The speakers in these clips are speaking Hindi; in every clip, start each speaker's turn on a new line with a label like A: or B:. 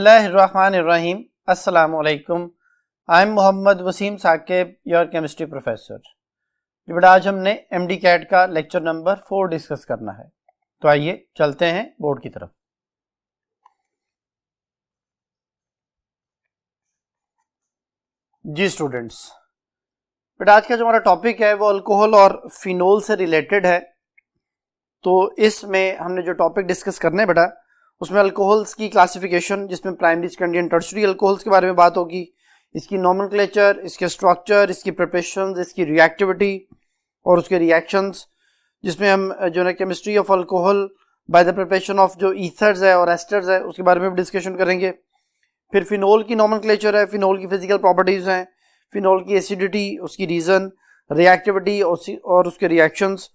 A: बिस्मिल्लाहिर्रहमानिर्रहीम। अस्सलाम वालेकुम। I am Mohammad Waseem Saqib, your chemistry professor. बेटा आज हमने एमडी कैट का लेक्चर नंबर 4 डिस्कस करना है, तो आइए चलते हैं बोर्ड की तरफ। जी स्टूडेंट्स, बेटा आज का जो हमारा टॉपिक है वो अल्कोहल और फिनोल से रिलेटेड है। तो इसमें हमने जो टॉपिक डिस्कस करने बेटा उसमें अल्कोहल्स की क्लासिफिकेशन, जिसमें primary, secondary and tertiary alcohols के बारे में बात होगी, इसकी नॉमेनक्लेचर, इसके स्ट्रक्चर, इसकी प्रिपरेशंस, इसकी रिएक्टिविटी और उसके रिएक्शंस, जिसमें हम जो है chemistry of alcohol by the preparation of जो ईथर्स है और एस्टर्स है उसके बारे में भी डिस्कशन करेंगे। फिर फिनोल की नॉमेनक्लेचर है, फिनोल की फिजिकल प्रॉपर्टीज हैं, फिनोल की एसिडिटी, उसकी रीजन, रिएक्टिविटी और उसके रिएक्शंस,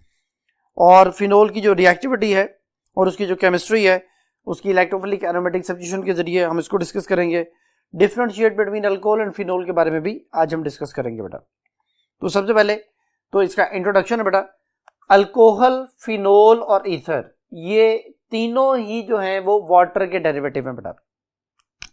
A: और फिनोल की जो रिएक्टिविटी है और उसकी जो केमिस्ट्री है उसकी इलेक्ट्रोफिलिक एरोमेटिक सब्स्टिट्यूशन के जरिए हम इसको डिस्कस करेंगे। Differentiate between alcohol and phenol के बारे में भी आज हम डिस्कस करेंगे बेटा। तो सबसे पहले तो इसका इंट्रोडक्शन है बेटा। अल्कोहल, फिनोल और ईथर, ये तीनों ही जो हैं वो वाटर के डेरिवेटिव हैं बेटा।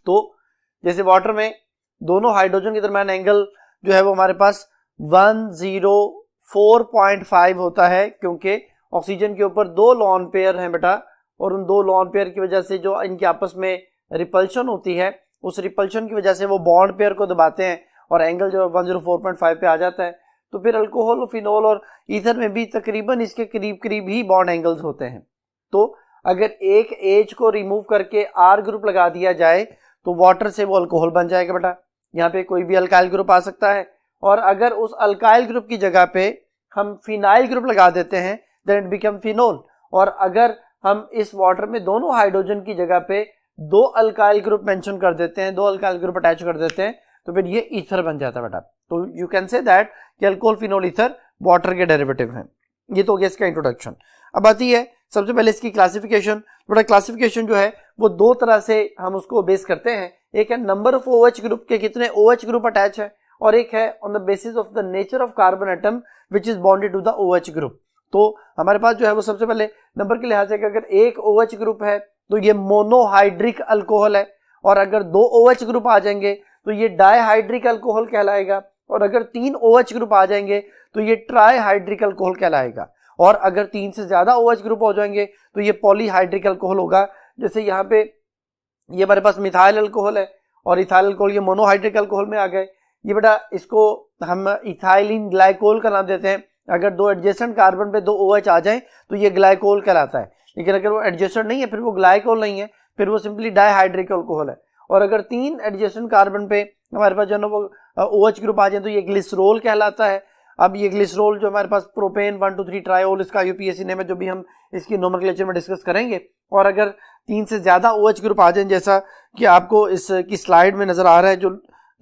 A: तो जैसे वाटर में दोनों हाइड्रोजन के दरमियान एंगल जो है वो हमारे पास 104.5 होता है, क्योंकि ऑक्सीजन के ऊपर दो लॉन पेयर हैं बेटा, और उन दो लॉन पेयर की वजह से जो इनके आपस में रिपल्शन होती है, उस रिपल्शन की वजह से वो बॉन्ड पेयर को दबाते हैं और एंगल जो 104.5 पे आ जाता है। तो फिर अल्कोहल, फिनोल और ईथर में भी तकरीबन इसके करीब करीब ही बॉन्ड एंगल्स होते हैं। तो अगर एक एच को रिमूव करके आर ग्रुप लगा दिया जाए तो वाटर से वो अल्कोहल बन जाएगा बेटा। यहाँ पे कोई भी अल्काइल ग्रुप आ सकता है, और अगर उस अल्काइल ग्रुप की जगह पे हम फिनाइल ग्रुप लगा देते हैं देन इट बिकम फिनोल। और अगर हम इस वाटर में दोनों हाइड्रोजन की जगह पे दो अल्काइल ग्रुप मेंशन कर देते हैं, दो अल्काइल ग्रुप अटैच कर देते हैं, तो फिर ये ईथर बन जाता है बेटा। तो यू कैन से दैट कि अल्कोहल, फिनोल, ईथर वाटर के डेरिवेटिव हैं। ये तो हो गया इसका इंट्रोडक्शन। अब आती है सबसे पहले इसकी क्लासिफिकेशन। बेटा क्लासिफिकेशन जो है वो दो तरह से हम उसको बेस करते हैं। एक है नंबर ऑफ OH ग्रुप के कितने OH ग्रुप अटैच है, और एक है on the basis of the nature of carbon atom which is bonded to the OH group. तो हमारे पास जो है वो सबसे पहले नंबर के लिहाज से कि अगर एक OH ग्रुप है तो ये मोनोहाइड्रिक अल्कोहल है, और अगर दो OH ग्रुप आ जाएंगे तो ये डाईहाइड्रिक अल्कोहल कहलाएगा, और अगर तीन OH ग्रुप आ जाएंगे तो ये ट्राईहाइड्रिक अल्कोहल कहलाएगा, और अगर तीन से ज्यादा OH ग्रुप हो जाएंगे तो ये पॉलीहाइड्रिक अल्कोहल होगा। जैसे यहाँ पे ये हमारे पास मिथाइल अल्कोहल है और इथाइल अल्कोहल, ये मोनोहाइड्रिक अल्कोहल में आ गए। ये बेटा इसको हम इथाइलिन ग्लाइकोल का नाम देते हैं। अगर दो एडजेसेंट कार्बन पे दो OH आ जाए तो ये ग्लाइकोल कहलाता है, लेकिन अगर वो एडजेसेंट नहीं है फिर वो ग्लाइकोल नहीं है, फिर वो सिंपली डाईहाइड्रिक अल्कोहल है। और अगर तीन एडजेसेंट कार्बन पे हमारे पास जो है वो OH ग्रुप आ जाए तो ये ग्लिसरॉल कहलाता है। अब ये ग्लिसरॉल जो हमारे पास प्रोपेन 1,2,3 ट्रायोल, इसका यूपीएससी ने में जो भी हम इसकी नोमेनक्लेचर में डिस्कस करेंगे। और अगर तीन से ज्यादा OH ग्रुप आ जाए, जैसा कि आपको इसकी स्लाइड में नजर आ रहा है, जो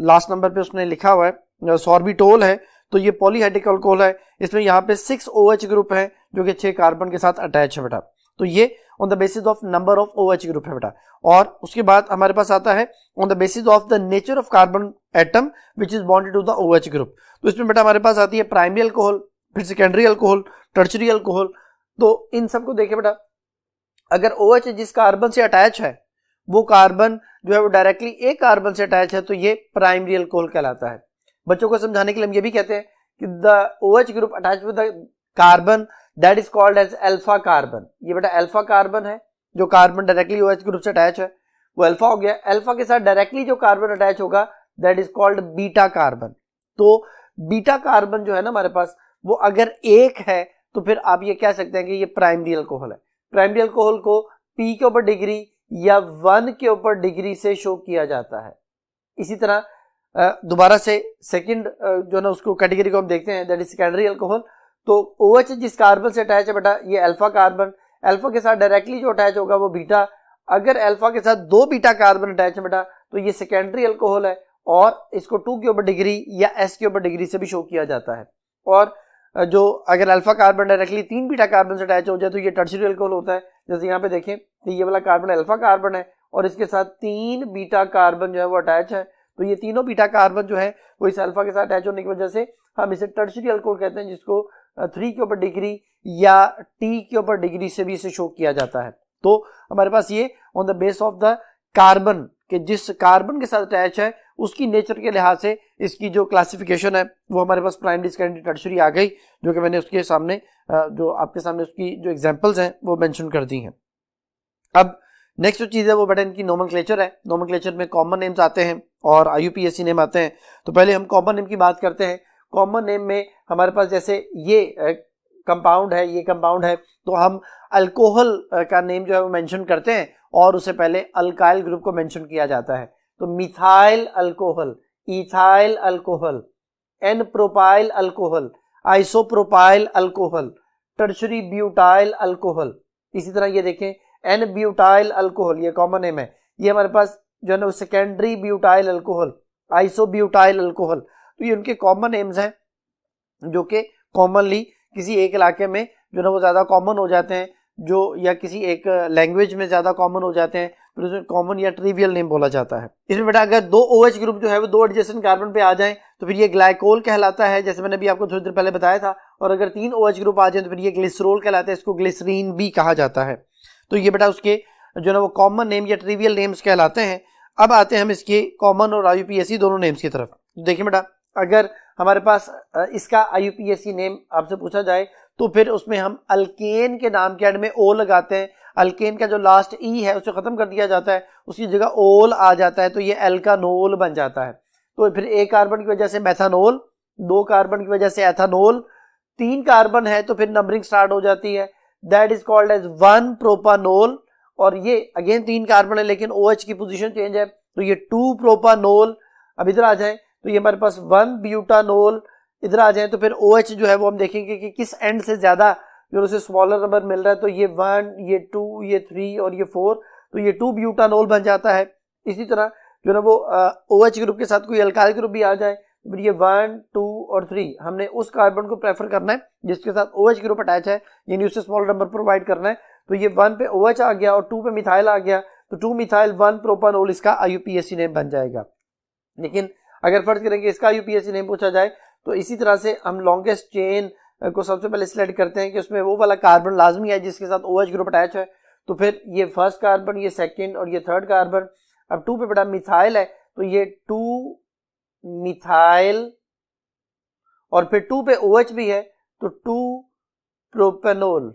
A: लास्ट नंबर पे उसने लिखा हुआ है सॉर्बिटोल है, तो ये पॉलीहाइड्रिक अल्कोहल है। इसमें यहाँ पे 6 OH ग्रुप है जो कि 6 कार्बन के साथ अटैच है बेटा। तो ये on the basis of number of OH group है बेटा। और उसके बाद हमारे पास आता है on the basis of the nature of carbon atom which is bonded to the OH group. तो इसमें बेटा हमारे पास आती है प्राइमरी अल्कोहल, फिर सेकेंडरी अल्कोहल, टर्शियरी अल्कोहल। तो इन सबको देखे बेटा, अगर OH जिस कार्बन से अटैच है वो कार्बन जो है वो डायरेक्टली एक कार्बन से अटैच है तो ये प्राइमरी अल्कोहल कहलाता है। बच्चों को समझाने के लिए हम ये भी कहते हैं कि the OH group attach with the carbon that is called as alpha carbon. ये बेटा अल्फा कार्बन है, जो कार्बन डायरेक्टली OH ग्रुप से अटैच है वो अल्फा हो गया। अल्फा के साथ डायरेक्टली जो कार्बन अटैच होगा that is called beta carbon. तो बीटा कार्बन जो है ना हमारे पास, वो अगर एक है तो फिर आप ये कह सकते हैं कि ये प्राइमरी अल्कोहल है। प्राइमरी अल्कोहल को P के ऊपर डिग्री या 1 के ऊपर डिग्री से शो किया जाता है। इसी तरह दोबारा से सेकंड जो ना उसको कैटेगरी को हम देखते हैं, दैट इज सेकेंडरी अल्कोहल। तो OH जिस कार्बन से अटैच है बेटा ये अल्फा कार्बन, अल्फा के साथ डायरेक्टली जो अटैच होगा वो बीटा। अगर अल्फा के साथ दो बीटा कार्बन अटैच है बेटा तो ये सेकेंडरी अल्कोहल है, और इसको 2 के ऊपर डिग्री या S के ऊपर डिग्री से भी शो किया जाता है। और जो अगर alpha carbon directly 3 beta carbon से अटैच हो जाए तो ये टर्शियरी अल्कोहल होता है। जैसे यहाँ पे देखें कि ये वाला कार्बन अल्फा कार्बन है और इसके साथ 3 बीटा कार्बन जो है वो अटैच है, तो ये तीनों बीटा कार्बन जो है वो इस अल्फा के साथ अटैच होने की वजह से हम इसे टर्शियरी अल्कोहल कहते हैं, जिसको 3 के ऊपर डिग्री या T के ऊपर डिग्री से भी इसे शो किया जाता है। तो हमारे पास ये on the base of the carbon कि जिस कार्बन के साथ अटैच है उसकी नेचर के लिहाज से इसकी जो क्लासिफिकेशन है वो हमारे पास प्राइमरी, सेकेंडरी, टर्शियरी आ गई, जो कि मैंने उसके सामने जो आपके सामने उसकी जो एग्जांपल्स हैं वो मेंशन कर दी हैं। अब नेक्स्ट जो चीज़ है वो बेटा इनकी नोमेनक्लेचर है। नोमेनक्लेचर में कॉमन नेम्स आते हैं और IUPAC नेम आते हैं। तो पहले हम कॉमन नेम की बात करते हैं। कॉमन नेम में हमारे पास जैसे ये कंपाउंड है, ये कंपाउंड है, तो हम अल्कोहल का नेम जो है वो मेंशन करते हैं और उससे पहले अल्काइल ग्रुप को मेंशन किया जाता है। तो methyl alcohol, ethyl alcohol, n propyl alcohol, isopropyl alcohol, tertiary butyl alcohol. इसी तरह ये देखें एन ब्यूटाइल अल्कोहल, ये कॉमन नेम है। ये हमारे पास जो है ना secondary butyl alcohol, isobutyl alcohol. तो ये उनके कॉमन नेम्स हैं जो कि कॉमनली किसी एक इलाके में जो ना वो ज़्यादा कॉमन हो जाते हैं, जो या किसी एक लैंग्वेज में ज़्यादा कॉमन हो जाते हैं, फिर उसमें कॉमन या ट्रिवियल नेम बोला जाता है। इसमें बेटा अगर दो OH ग्रुप जो है वो दो एडजेसेंट कार्बन पे आ जाएं तो फिर ये ग्लाइकोल कहलाता है, जैसे मैंने भी आपको थोड़ी देर पहले बताया था। और अगर 3 OH ग्रुप आ जाए तो फिर ये ग्लिसरोल कहलाता है, इसको ग्लिसरीन भी कहा जाता है। तो ये बेटा उसके जो ना वो कॉमन नेम या ट्रिवियल नेम्स कहलाते हैं। अब आते हैं हम इसके कॉमन और IUPAC दोनों नेम्स की तरफ। देखिए बेटा अगर हमारे पास इसका IUPAC नेम आपसे पूछा जाए तो फिर उसमें हम अल्केन के नाम के एंड में ओ लगाते हैं। अल्केन का जो लास्ट ई है उसे खत्म कर दिया जाता है, उसकी जगह ओल आ जाता है, तो ये एल्कानोल बन जाता है। तो फिर एक कार्बन की वजह से मेथानोल, 2 कार्बन की वजह से एथानोल, 3 कार्बन है तो फिर नंबरिंग स्टार्ट हो जाती है, that is called as 1 propanol. और ये अगेन 3 कार्बन है लेकिन OH की पोजीशन चेंज है तो ये 2 प्रोपानोल। अब इधर आ जाए तो ये हमारे पास 1 ब्यूटानोल। इधर आ जाए तो फिर OH जो है वो हम देखेंगे कि किस एंड से ज्यादा जो उसे स्मॉलर नंबर मिल रहा है, तो ये 1, ये 2, ये 3 और ये 4, तो ये 2 ब्यूटानोल बन जाता है। इसी तरह जो ना वो OH ग्रुप के साथ कोई अल्काइल ग्रुप भी आ जाए तो फिर ये 1, 2 और 3 हमने उस कार्बन को प्रेफर करना है जिसके साथ OH ग्रुप अटैच है, यानी उससे स्मॉल नंबर प्रोवाइड करना है। तो ये 1 पे OH आ गया और 2 पे मिथाइल आ गया, तो 2 मिथाइल 1 प्रोपानोल इसका IUPAC नेम बन जाएगा। लेकिन अगर फर्ज करेंगे इसका IUPAC नेम पूछा जाए तो इसी तरह से हम लॉन्गेस्ट चेन को सबसे पहले सिलेक्ट करते हैं कि उसमें वो वाला कार्बन लाजमी है जिसके साथ OH ग्रुप अटैच है। तो फिर ये फर्स्ट कार्बन, ये सेकंड और ये थर्ड कार्बन। अब 2 पे बेटा मिथाइल है तो ये 2 मिथाइल और फिर 2 पे OH भी है तो 2 प्रोपेनोल।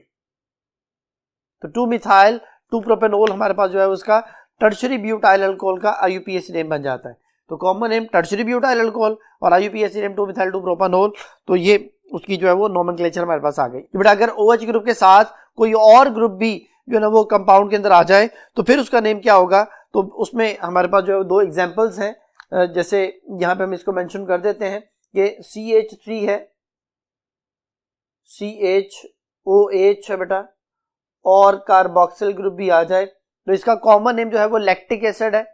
A: तो 2 मिथाइल 2 प्रोपेनोल हमारे पास जो है उसका टर्शरी ब्यूटाइल अल्कोहल का IUPAC नेम बन जाता है। तो common name tertiary butyl alcohol और IUPAC नेम 2 मिथाइल 2 प्रोपेनोल। तो ये उसकी जो है वो नोमेनक्लेचर हमारे पास आ गई। बेटा अगर OH ग्रुप के साथ कोई और ग्रुप भी जो है ना वो कंपाउंड के अंदर आ जाए तो फिर उसका नेम क्या होगा, तो उसमें हमारे पास जो है 2 एग्जांपल्स हैं। जैसे यहाँ पे हम इसको मेंशन कर देते हैं कि CH3 है, CHOH है बेटा, और कार्बोक्सिल ग्रुप भी आ जाए तो इसका कॉमन नेम जो है वो लैक्टिक एसिड है।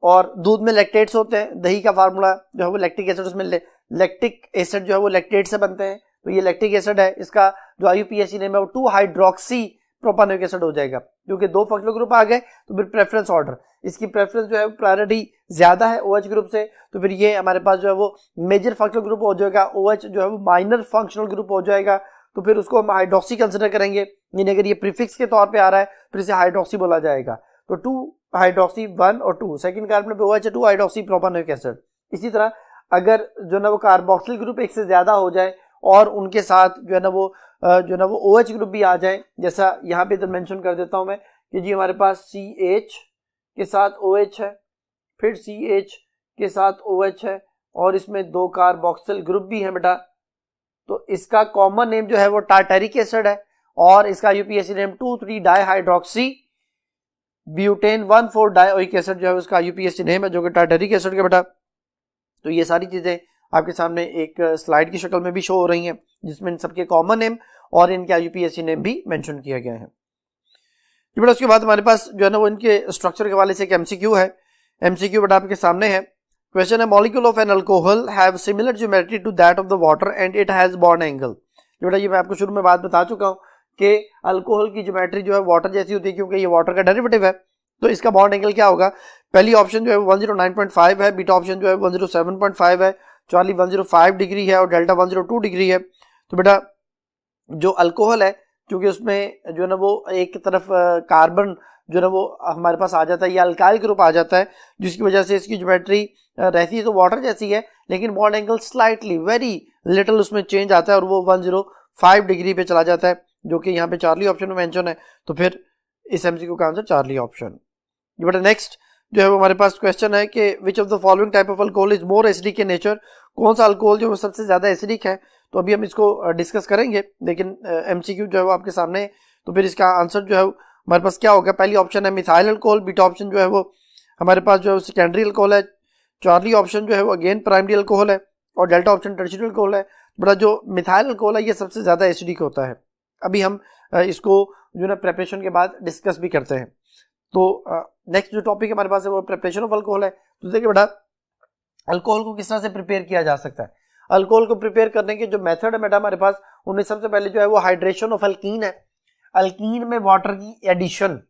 A: और दूध में लैक्टेट्स होते हैं, दही का फार्मूला जो है वो लैक्टिक एसिड, उसमें लैक्टिक एसिड जो है वो लैक्टेट से बनते हैं, तो ये लैक्टिक एसिड है। इसका जो IUPAC नेम है वो 2 हाइड्रोक्सी प्रोपानोइक एसिड हो जाएगा। क्योंकि 2 फंक्शनल ग्रुप आ गए तो फिर प्रेफरेंस ऑर्डर, इसकी प्रेफरेंस जो है प्रायोरिटी ज्यादा है OH ग्रुप से, तो फिर ये हमारे पास जो है वो मेजर फंक्शनल ग्रुप हो जाएगा। OH जो है वो माइनर फंक्शनल ग्रुप हो जाएगा, तो फिर उसको हम हाइड्रोक्सी कंसिडर करेंगे। यानी अगर ये प्रीफिक्स के तौर पे आ रहा है फिर इसे हाइड्रोक्सी बोला जाएगा। तो 2 हाइड्रोक्सी 1 और 2, सेकंड कार्बन पे OH है 2 हाइड्रोक्सी प्रोपानोइक एसिड। इसी तरह अगर जो ना वो कार्बोक्सिल ग्रुप एक से ज्यादा हो जाए और उनके साथ जो है ना वो OH ग्रुप भी आ जाए, जैसा यहाँ पे इधर मेंशन कर देता हूं मैं कि जी हमारे पास CH के साथ OH है, फिर CH के साथ OH है और इसमें 2 कार्बोक्सिल ग्रुप भी है बेटा, तो इसका कॉमन नेम जो है वो टार्टेरिक एसिड है और इसका IUPAC name 2,3 dihydroxy butane 1,4 dioic acid जो है उसका IUPAC नेम है, जो कि टार्टेरिक एसिड का बेटा। तो ये सारी चीजें आपके सामने एक स्लाइड की शक्ल में भी शो हो रही हैं जिसमें इन सबके कॉमन नेम और इनके IUPAC नेम भी मेंशन किया गया है। बेटा उसके बाद हमारे पास जो है ना वो इनके स्ट्रक्चर के हवाले से एक MCQ है। MCQ बेटा आपके सामने है। क्वेश्चन है, molecule of an alcohol have similar geometry to that of the water and it has bond angle. बेटा ये मैं आपको शुरू में बात बता चुका हूँ कि अल्कोहल की ज्योमेट्री जो है वाटर जैसी होती है क्योंकि ये वाटर का डेरिवेटिव है। तो इसका बॉन्ड एंगल क्या होगा? पहली ऑप्शन जो है 109.5 है, बीटा ऑप्शन जो है 107.5 है, चार्ली 105 डिग्री है और डेल्टा 102 डिग्री है। तो बेटा जो अल्कोहल है क्योंकि उसमें जो है ना वो एक तरफ कार्बन जो ना वो हमारे पास आ जाता है, या अल्काइल ग्रुप आ जाता है, जिसकी वजह से इसकी ज्योमेट्री रहती है तो वाटर जैसी है, लेकिन bond angle slightly very little उसमें चेंज आता है और वो 105 डिग्री पे चला जाता है, जो कि यहाँ पे चार्ली ऑप्शन में मेंशन है। तो फिर इस एमसीक्यू का आंसर चार्ली ऑप्शन। ये बेटा नेक्स्ट जो है वो हमारे पास क्वेश्चन है कि which of the following type of alcohol is more acidic in nature, कौन सा अल्कोहल जो है सबसे ज्यादा एसिडिक है। तो अभी हम इसको डिस्कस करेंगे, लेकिन एमसीक्यू जो है वो आपके सामने है, तो फिर इसका आंसर जो है हमारे पास क्या होगा। पहली ऑप्शन है मिथाइल अल्कोहल, बीटा ऑप्शन जो है वो हमारे पास जो है सेकेंडरी अल्कोहल है, चार्ली ऑप्शन जो है वो अगेन प्राइमरी अल्कोहल है, और डेल्टा ऑप्शन टर्शियरी अल्कोहल है। बड़ा जो मिथाइल अल्कोहल है ये सबसे ज्यादा एसिडिक होता है। अभी हम इसको जो है प्रेपरेशन के बाद डिस्कस भी करते हैं। तो नेक्स्ट जो टॉपिक हमारे पास है वो प्रिपरेशन ऑफ अल्कोहल है। तो देखिए बेटा अल्कोहल को किस तरह से प्रिपेयर किया जा सकता है। अल्कोहल को प्रिपेयर करने के जो मेथड है बेटा हमारे पास, उनमें सबसे पहले जो है वो हाइड्रेशन ऑफ अल्कीन है, अल्कीन में वाटर की एडिशन।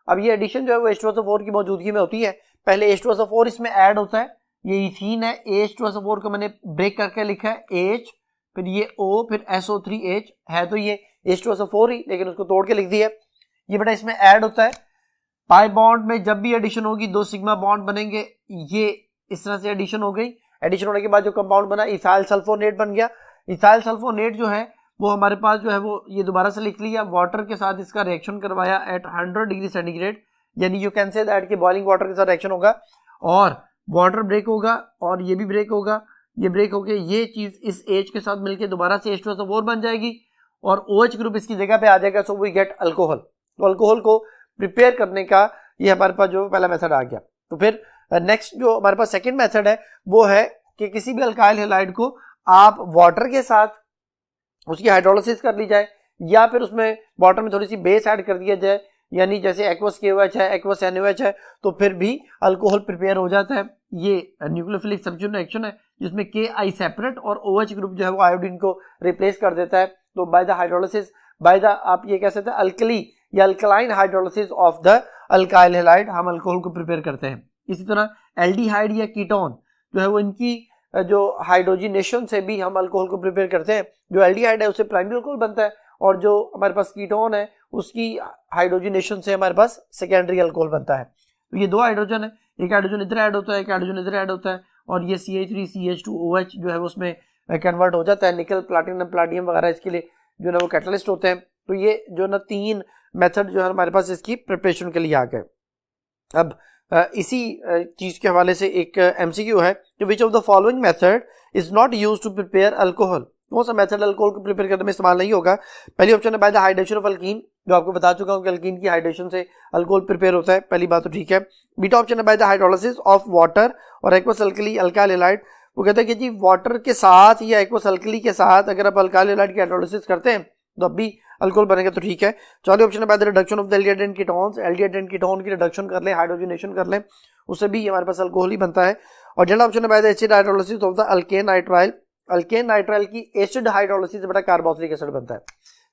A: अब ये एडिशन जो है वो H2SO4 की मौजूदगी में होती है। पहले H2SO4 इसमें ऐड होता है, ये इथीन है, H2SO4 को मैंने ब्रेक करके लिखा है H, फिर ये O, फिर SO3H है, तो ये H2SO4 ही, लेकिन उसको तोड़ के लिख दिया। ये बेटा इसमें ऐड होता है, पाई बॉन्ड में जब भी एडिशन होगी 2 सिग्मा बॉन्ड बनेंगे, ये इस तरह से एडिशन हो गई। एडिशन होने के बाद जो कंपाउंड बना इथाइल सल्फोनेट बन गया। इथाइल सल्फोनेट जो है वो हमारे पास जो है वो ये दोबारा से लिख लिया, वाटर के साथ इसका रिएक्शन करवाया एट 100 डिग्री सेंटीग्रेड, यानी यू कैन से दैट कि बॉइलिंग वाटर के साथ रिएक्शन होगा और वाटर ब्रेक होगा और ये भी ब्रेक होगा, ये ब्रेक होके ये चीज इस H के साथ मिलके दोबारा से H2SO4 बन जाएगी और OH ग्रुप इसकी जगह पे आ जाएगा, सो वी गेट अल्कोहल। तो अल्कोहल को प्रिपेयर करने का ये हमारे पास जो पहला मेथड आ गया। तो फिर नेक्स्ट जो हमारे पास सेकंड मेथड है वो है कि किसी भी अल्काइल हैलाइड को आप वाटर के साथ उसकी हाइड्रोलिसिस कर ली जाए, या फिर उसमें वाटर में थोड़ी सी बेस ऐड कर दिया जाए, यानी जैसे एक्वस KOH है, एक्वस NaOH है, तो फिर भी अल्कोहल प्रिपेयर हो जाता है। ये न्यूक्लियोफिलिक सब्स्टिट्यूशन रिएक्शन है जिसमें Ki सेपरेट और OH ग्रुप जो है वो आयोडीन को रिप्लेस कर देता है। तो by the hydrolysis, by the आप ये कह सकते हैं अल्कली या alkaline hydrolysis of the alkyl halide हम अल्कोहल को प्रिपेयर करते हैं। इसी तरह एल्डिहाइड या कीटोन जो है वो इनकी जो हाइड्रोजिनेशन से भी हम अल्कोहल को प्रिपेयर करते हैं। जो एल्डिहाइड है उससे प्राइमरी अल्कोहल बनता है और जो हमारे पास कीटोन है उसकी हाइड्रोजिनेशन से हमारे पास सेकेंडरी अल्कोहल बनता है। तो ये 2 हाइड्रोजन है, एक हाइड्रोजन इधर ऐड होता है, एक हाइड्रोजन इधर ऐड होता है और ये CH3CH2OH जो है उसमें कन्वर्ट हो जाता है। निकल, प्लाटिनम, प्लाटियम वगैरह इसके लिए जो है वो कैटलिस्ट होते हैं। तो ये जो ना 3 मेथड जो है हमारे पास इसकी प्रिपरेशन के लिए आ गए। अब इसी चीज के हवाले से एक एमसीक्यू है कि which of the following method is not used to prepare alcohol, कौन सा मेथड अल्कोहल को प्रिपेयर करने में इस्तेमाल नहीं होगा। पहली ऑप्शन है by the hydration of alkyne, जो आपको बता चुका हूं कि अल्कीन की हाइड्रेशन से अल्कोहल प्रिपेयर होता है, पहली बात तो ठीक है। बीटा ऑप्शन है by the hydrolysis of water और एक्वस अल्कली अल्काइल हैलाइड, वो कहता है कि जी वाटर के साथ या एक्वस अल्कली के साथ अगर आप अल्काइल हैलाइड की हाइड्रोलिसिस करते हैं तो अब भी अल्कोहल बनेगा, तो ठीक है। चौथी ऑप्शन है by the reduction of the aldehyde and ketones, aldehyde and ketone की रिडक्शन कर लें, हाइड्रोजनेशन कर लें, उससे भी हमारे पास अल्कोहल ही बनता है। और जनरल ऑप्शन है bye the acid hydrolysis of the alkane nitrile, alkane nitrile की एसिड हाइड्रोलिसिस बेटा कार्बोक्सिलिक एसिड बनता है।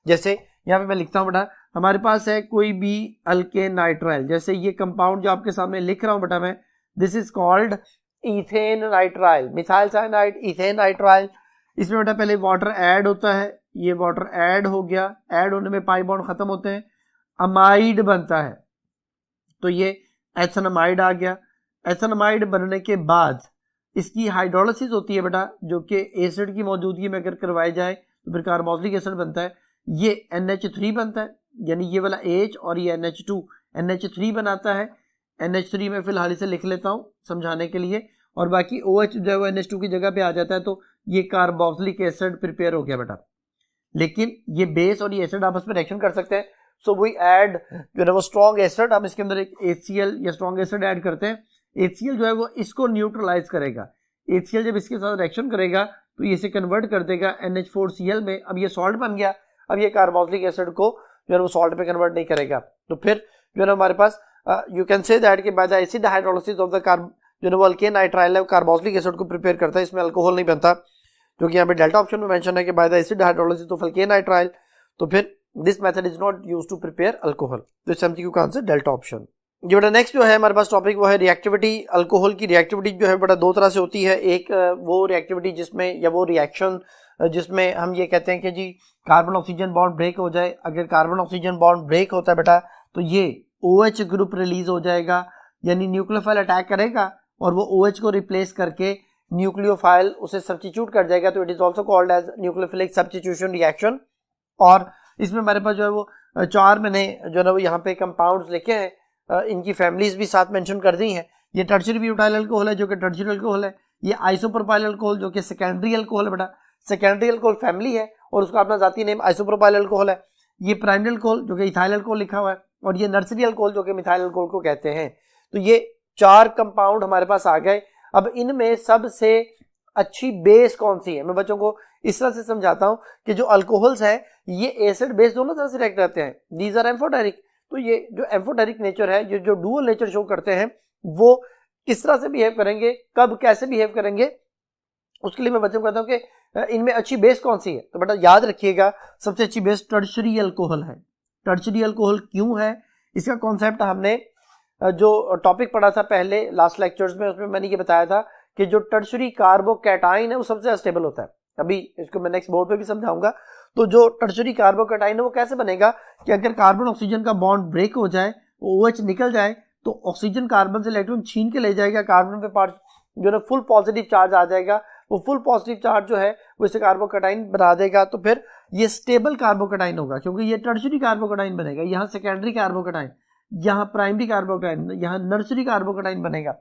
A: जैसे यहाँ पे मैं लिखता हूँ बेटा, हमारे पास है कोई भी अल्केन नाइट्राइल, जैसे ये कंपाउंड जो आपके सामने लिख रहा हूँ बेटा मैं, this is called ethane nitrile, methyl cyanide, ethane nitrile. इसमें बेटा पहले वाटर ऐड होता है, ये वाटर ऐड हो गया, ऐड होने में पाई बॉन्ड खत्म होते हैं, अमाइड बनता है, तो ये एथेनमाइड आ गया। एथेनमाइड बनने के बाद इसकी हाइड्रोलिसिस होती है बेटा, जो कि एसिड की मौजूदगी में अगर करवाई जाए तो फिर कार्बोक्सिलिक एसिड बनता है। ये NH3 बनता है, यानी ये वाला H और ये NH2 NH3 बनाता है। NH3 में फिलहाल इसे लिख लेता हूँ समझाने के लिए, और बाकी OH जो है वो NH2 की जगह पे आ जाता है, तो ये कार्बोक्सिलिक एसिड प्रिपेयर हो गया बेटा। लेकिन ये बेस और ये एसिड आपस में रिएक्शन कर सकते हैं, सो वी ऐड जो है वो स्ट्रॉन्ग एसिड, हम इसके अंदर एक HCl या स्ट्रॉन्ग एसिड ऐड करते हैं। HCl जो है वो इसको न्यूट्रलाइज करेगा, HCl जब इसके साथ रिएक्शन करेगा तो ये इसे कन्वर्ट कर देगा NH4Cl में, अब ये सॉल्ट बन गया। अब ये कार्बोक्सिलिक एसिड को जो है वो सॉल्ट में कन्वर्ट नहीं करेगा, तो फिर जो है ना हमारे पास यू कैन से दैट कि by the acid hydrolysis of the जो है वो अल्केन नाइट्राइल है, कार्बोक्सिलिक एसिड को प्रिपेयर करता है, इसमें अल्कोहल नहीं बनता, जो कि यहाँ पे डेल्टा ऑप्शन में मेंशन है कि by the acid hydrolysis of alkane nitrile, तो फिर this method is not used to prepare alcohol. तो इस एमसीक्यू का आंसर डेल्टा ऑप्शन। जो बेटा नेक्स्ट जो है हमारे पास टॉपिक वो है रिएक्टिविटी। अल्कोहल की रिएक्टिविटी जो है बेटा 2 तरह से होती है, एक वो रिएक्टिविटी जिसमें या वो रिएक्शन जिसमें हम ये कहते हैं कि जी कार्बन ऑक्सीजन बॉन्ड ब्रेक हो जाए। अगर कार्बन ऑक्सीजन बॉन्ड ब्रेक होता है बेटा तो ये OH ग्रुप रिलीज हो जाएगा, यानी न्यूक्लियोफाइल अटैक करेगा और वो OH को रिप्लेस करके न्यूक्लियोफाइल उसे सब्स्टिट्यूट कर जाएगा, तो it is also called as nucleophilic substitution reaction. और इसमें हमारे पास जो है वो 4 मैंने जो है ना वो यहाँ पे कंपाउंड्स लिखे हैं, इनकी फैमिलीज भी साथ मेंशन कर दी हैं। ये टर्शियरी ब्यूटाइल अल्कोहल है जो कि टर्शियरी अल्कोहल है, ये आइसोप्रोपाइल अल्कोहल जो कि सेकेंडरी अल्कोहल है बेटा, सेकेंडरी अल्कोहल फैमिली है और उसका अपना जाती नेम आइसोप्रोपाइल अल्कोहल है। ये प्राइमरी अल्कोहल जो कि इथाइल अल्कोहल लिखा हुआ है, और ये नर्सरी अल्कोहल जो कि मिथाइल अल्कोहल को कहते हैं। तो ये 4 कंपाउंड हमारे पास आ गए। अब इनमें सबसे अच्छी बेस कौन सी है, मैं बच्चों को इस तरह से समझाता हूं कि जो अल्कोहल्स हैं ये एसिड बेस दोनों तरह से रिएक्ट करते हैं, दीज आर एम्फोटेरिक। तो ये जो एम्फोटेरिक नेचर है, ये जो डुअल नेचर शो करते हैं, वो किस तरह से बिहेव करेंगे, कब कैसे बिहेव करेंगे, उसके लिए मैं बच्चों को कहता हूं कि इनमें अच्छी बेस कौन सी है। तो बेटा याद रखिएगा सबसे अच्छी बेस टर्शियरी अल्कोहल है। टर्शियरी अल्कोहल क्यों है, इसका कॉन्सेप्ट हमने जो टॉपिक पढ़ा था पहले लास्ट लेक्चर्स में, उसमें मैंने ये बताया था कि जो टर्शियरी कार्बोकैटाइन है वो सबसे अस्टेबल होता है। अभी इसको मैं नेक्स्ट बोर्ड पे भी समझाऊंगा। तो जो टर्शियरी कार्बोकैटाइन है वो कैसे बनेगा कि अगर कार्बन ऑक्सीजन का बॉन्ड ब्रेक हो जाए, OH निकल जाए, तो ऑक्सीजन कार्बन से इलेक्ट्रॉन छीन के ले जाएगा, कार्बन पे पार्ट जो है फुल पॉजिटिव चार्ज आ जाएगा, वो फुल पॉजिटिव चार्ज जो है वो इसे कार्बोकैटाइन बना देगा। तो फिर ये स्टेबल कार्बोकैटाइन होगा क्योंकि ये टर्शियरी कार्बोकैटाइन बनेगा, यहाँ सेकेंडरी कार्बोकैटाइन, यहाँ प्राइमरी कार्बोकैटाइन, यहाँ नर्सरी कार्बोकैटाइन बनेगा।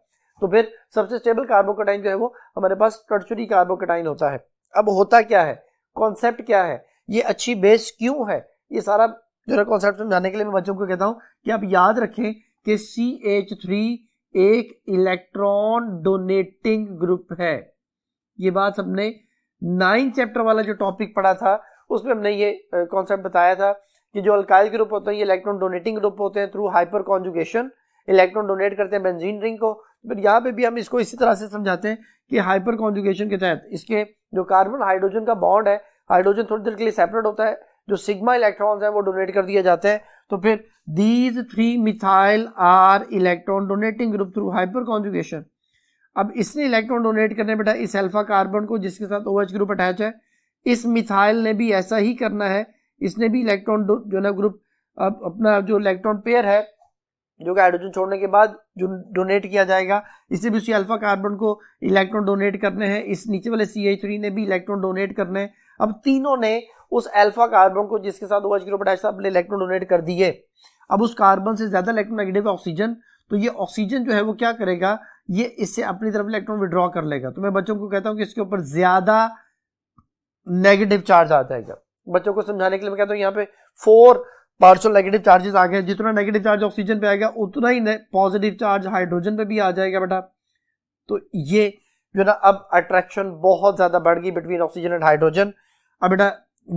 A: तो फिर सबसे स्टेबल कार्बोकैटाइन जो है वो हमारे पास टर्शियरी कार्बोकैटाइन होता है। अब होता क्या है, कॉन्सेप्ट क्या है, ये अच्छी बेस क्यों है, ये सारा जो है कॉन्सेप्ट समझाने के लिए मैं बच्चों को कहता हूं कि आप याद रखें कि CH3 एक इलेक्ट्रॉन डोनेटिंग ग्रुप है। ये बात हमने 9 चैप्टर वाला जो टॉपिक पढ़ा था उसमें हमने ये कॉन्सेप्ट बताया था कि जो अल्काइल ग्रुप होते हैं ये इलेक्ट्रॉन डोनेटिंग ग्रुप होते हैं, through hyper conjugation electron donate करते हैं बेंजीन रिंग को। फिर यहाँ पे भी हम इसको इसी तरह से समझाते हैं कि हाइपर कॉन्जुगेशन के तहत इसके जो कार्बन हाइड्रोजन का बॉन्ड है, हाइड्रोजन थोड़ी देर के लिए सेपरेट होता है, जो सिग्मा इलेक्ट्रॉन्स हैं वो डोनेट कर दिए जाते हैं। तो फिर these 3 methyl are electron donating group through hyperconjugation. अब इसने इलेक्ट्रॉन डोनेट करने बेटा इस अल्फा कार्बन को जिसके साथ OH ग्रुप अटैच है, इस मिथाइल ने भी ऐसा ही करना है, इसने भी इलेक्ट्रॉन जो ना ग्रुप अब अपना जो इलेक्ट्रॉन पेयर है जो कि हाइड्रोजन छोड़ने के बाद जो डोनेट किया जाएगा, इसे भी उसी अल्फा कार्बन को इलेक्ट्रॉन डोनेट करने हैं, इस नीचे वाले CH3 ने भी इलेक्ट्रॉन डोनेट करने हैं। अब तीनों ने उस अल्फा कार्बन को जिसके साथ OH ग्रुप अटैच था अपने इलेक्ट्रॉन डोनेट कर दिए। अब उस कार्बन से ज्यादा इलेक्ट्रोनेगेटिव ऑक्सीजन, तो ये ऑक्सीजन जो है वो क्या करेगा, ये इससे अपनी तरफ इलेक्ट्रॉन विड्रॉ कर लेगा। तो मैं बच्चों को कहता हूं कि इसके ऊपर ज्यादा नेगेटिव चार्ज आ जाएगा। बच्चों को समझाने के लिए मैं कहता हूं यहाँ पे 4 पार्शियल नेगेटिव चार्जेस आ गए। जितना नेगेटिव चार्ज ऑक्सीजन पे आएगा उतना ही पॉजिटिव चार्ज हाइड्रोजन पे भी आ जाएगा बेटा। तो ये जो ना अब अट्रैक्शन बहुत ज्यादा बढ़ गई बिटवीन ऑक्सीजन एंड हाइड्रोजन। अब बेटा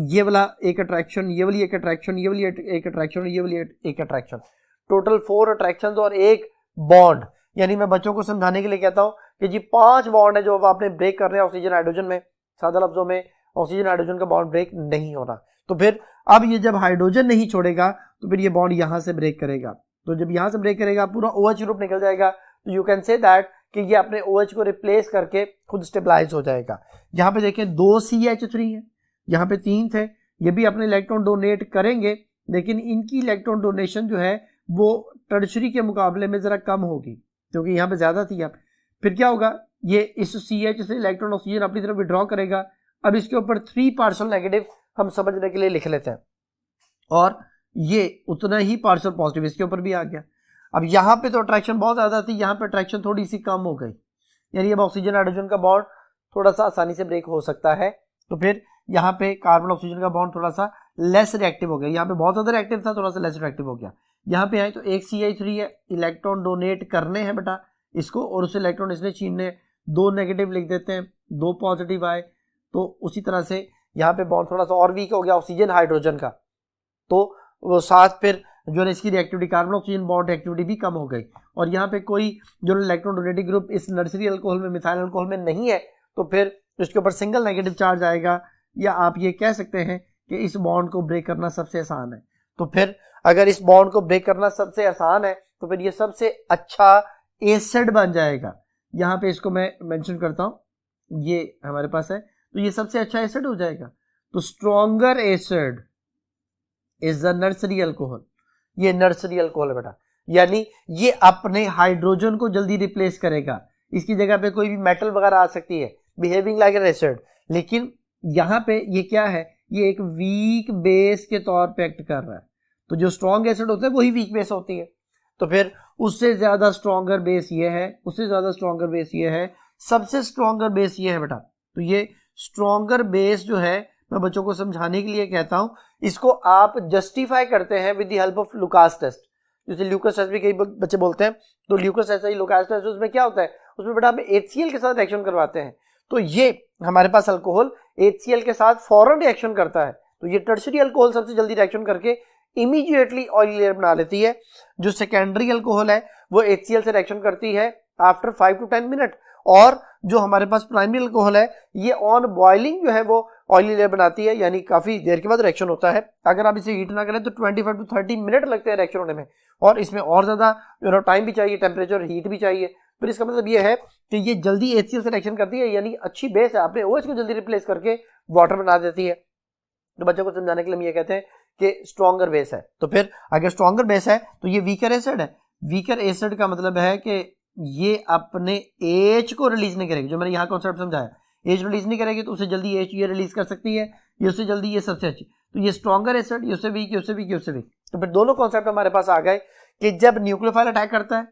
A: ये वाला एक अट्रैक्शन, ये वाली एक अट्रैक्शन, ये वाली एक अट्रैक्शन, ये वाली एक अट्रैक्शन, टोटल 4 अट्रैक्शन और एक बॉन्ड। यानी मैं बच्चों को समझाने के लिए कहता हूं कि जी 5 बॉन्ड है जो अब आपने ब्रेक कर रहे हैं ऑक्सीजन हाइड्रोजन में। सादा लफ्जों में ऑक्सीजन हाइड्रोजन का बॉन्ड ब्रेक नहीं होना। तो फिर अब ये जब हाइड्रोजन नहीं छोड़ेगा तो फिर ये बॉन्ड यहां से ब्रेक करेगा। तो जब यहां से ब्रेक करेगा पूरा OH ग्रुप निकल जाएगा। तो यू कैन से दैट कि ये अपने OH को रिप्लेस करके खुद स्टेबलाइज हो जाएगा। यहाँ पे देखें 2 CH3 है, यहाँ पे 3 थे, ये भी अपने इलेक्ट्रॉन डोनेट करेंगे, लेकिन इनकी इलेक्ट्रॉन डोनेशन जो है वो टर्शियरी के मुकाबले में जरा कम होगी क्योंकि यहाँ पे ज्यादा थी। अब फिर क्या होगा, ये इस CH से इलेक्ट्रॉन ऑक्सीजन अपनी तरफ विड्रॉ करेगा। अब इसके ऊपर 3 पार्शियल नेगेटिव हम समझने के लिए लिख लेते हैं और ये उतना ही पार्शियल पॉजिटिव इसके ऊपर भी आ गया। अब यहाँ पे तो अट्रैक्शन बहुत ज्यादा थी, यहाँ पे अट्रैक्शन थोड़ी सी कम हो गई, यानी अब ऑक्सीजन हाइड्रोजन का बॉन्ड थोड़ा सा आसानी से ब्रेक हो सकता है। तो फिर यहाँ पे कार्बन ऑक्सीजन का बॉन्ड थोड़ा सा लेस रिएक्टिव हो गया, यहाँ पे बहुत ज्यादा रिएक्टिव था, थोड़ा सा लेस रिएक्टिव हो गया। यहाँ पे आए तो एक CH3 है, इलेक्ट्रॉन डोनेट करने हैं बेटा इसको और उसे इलेक्ट्रॉन इसने छीनने, 2 नेगेटिव लिख देते हैं, 2 पॉजिटिव आए। तो उसी तरह से यहाँ पे बॉन्ड थोड़ा सा और वीक हो गया ऑक्सीजन हाइड्रोजन का, तो वो साथ फिर जो है इसकी reactivity carbon oxygen bond activity भी कम हो गई। और यहाँ पे कोई जो इलेक्ट्रॉन डोनेटिंग ग्रुप इस नर्सरी अल्कोहल में मिथाइल अल्कोहल में नहीं है, तो फिर इसके ऊपर सिंगल नेगेटिव चार्ज आएगा, या आप ये कह सकते हैं कि इस बॉन्ड को ब्रेक करना सबसे आसान है। तो फिर अगर इस बॉन्ड को ब्रेक करना सबसे आसान है तो फिर ये सबसे अच्छा एसिड बन जाएगा। यहाँ पे इसको मैं मेंशन करता हूँ, ये हमारे पास है, तो ये सबसे अच्छा एसिड हो जाएगा। तो stronger acid is the nursery alcohol, ये नर्सरी अल्कोहल है बेटा। यानी ये अपने हाइड्रोजन को जल्दी रिप्लेस करेगा, इसकी जगह पे कोई भी मेटल वगैरह आ सकती है, बिहेविंग लाइक एन एसिड। लेकिन यहाँ पे ये क्या है, ये एक वीक बेस के तौर पे एक्ट कर रहा है। तो जो स्ट्रॉन्ग एसिड होता है वही वीक बेस होती है, तो फिर उससे ज्यादा स्ट्रॉन्गर बेस ये है, उससे ज्यादा स्ट्रॉन्गर बेस ये है, सबसे स्ट्रॉन्गर बेस ये है बेटा। तो ये स्ट्रॉन्गर बेस जो है, मैं बच्चों को समझाने के लिए कहता हूं, इसको आप जस्टिफाई करते हैं with the help of Lucas test. जैसे ल्यूकास टेस्ट भी कई बच्चे बोलते हैं, तो ल्यूकास टेस्ट है, लुकास टेस्ट, उसमें क्या होता है, उसमें बेटा हम HCl के साथ रिएक्शन करवाते हैं, तो ये हमारे पास अल्कोहल HCl के साथ फौरन रिएक्शन करता है, तो ये टर्शरी अल्कोहल सबसे जल्दी रिएक्शन करके इमीडिएटली ऑयली लेयर बना लेती है। जो सेकेंडरी अल्कोहल है वो HCl से रिएक्शन करती है आफ्टर 5 to 10 मिनट, और जो हमारे पास प्राइमरी अल्कोहल है ये ऑन बॉइलिंग जो है वो ऑयली लेयर बनाती है, यानी काफी देर के बाद रिएक्शन होता है। अगर आप इसे हीट ना करें तो 25 to 30 मिनट लगते हैं रिएक्शन होने में, और इसमें और ज्यादा टाइम भी चाहिए, टेम्परेचर हीट भी चाहिए। फिर इसका मतलब ये है कि ये जल्दी HCl से रिएक्शन करती है, यानी अच्छी बेस है, आपने OH को जल्दी रिप्लेस करके वाटर बना देती है। तो बच्चों को समझाने के लिए हम ये कहते हैं कि स्ट्रॉन्गर बेस है। तो फिर अगर स्ट्रॉन्गर बेस है तो ये वीकर एसिड है। वीकर एसिड का मतलब है कि ये अपने H को रिलीज नहीं करेगी, जो मैंने यहाँ कॉन्सेप्ट समझाया, H रिलीज नहीं करेगी तो उससे जल्दी H ये रिलीज कर सकती है, ये उससे जल्दी ये सबसे अच्छी। तो ये स्ट्रॉन्गर एसिड, ये उससे वीक, ये उससे वीक, ये उससे वीक। तो फिर दोनों कॉन्सेप्ट हमारे पास आ गए कि जब न्यूक्लियोफाइल अटैक करता है,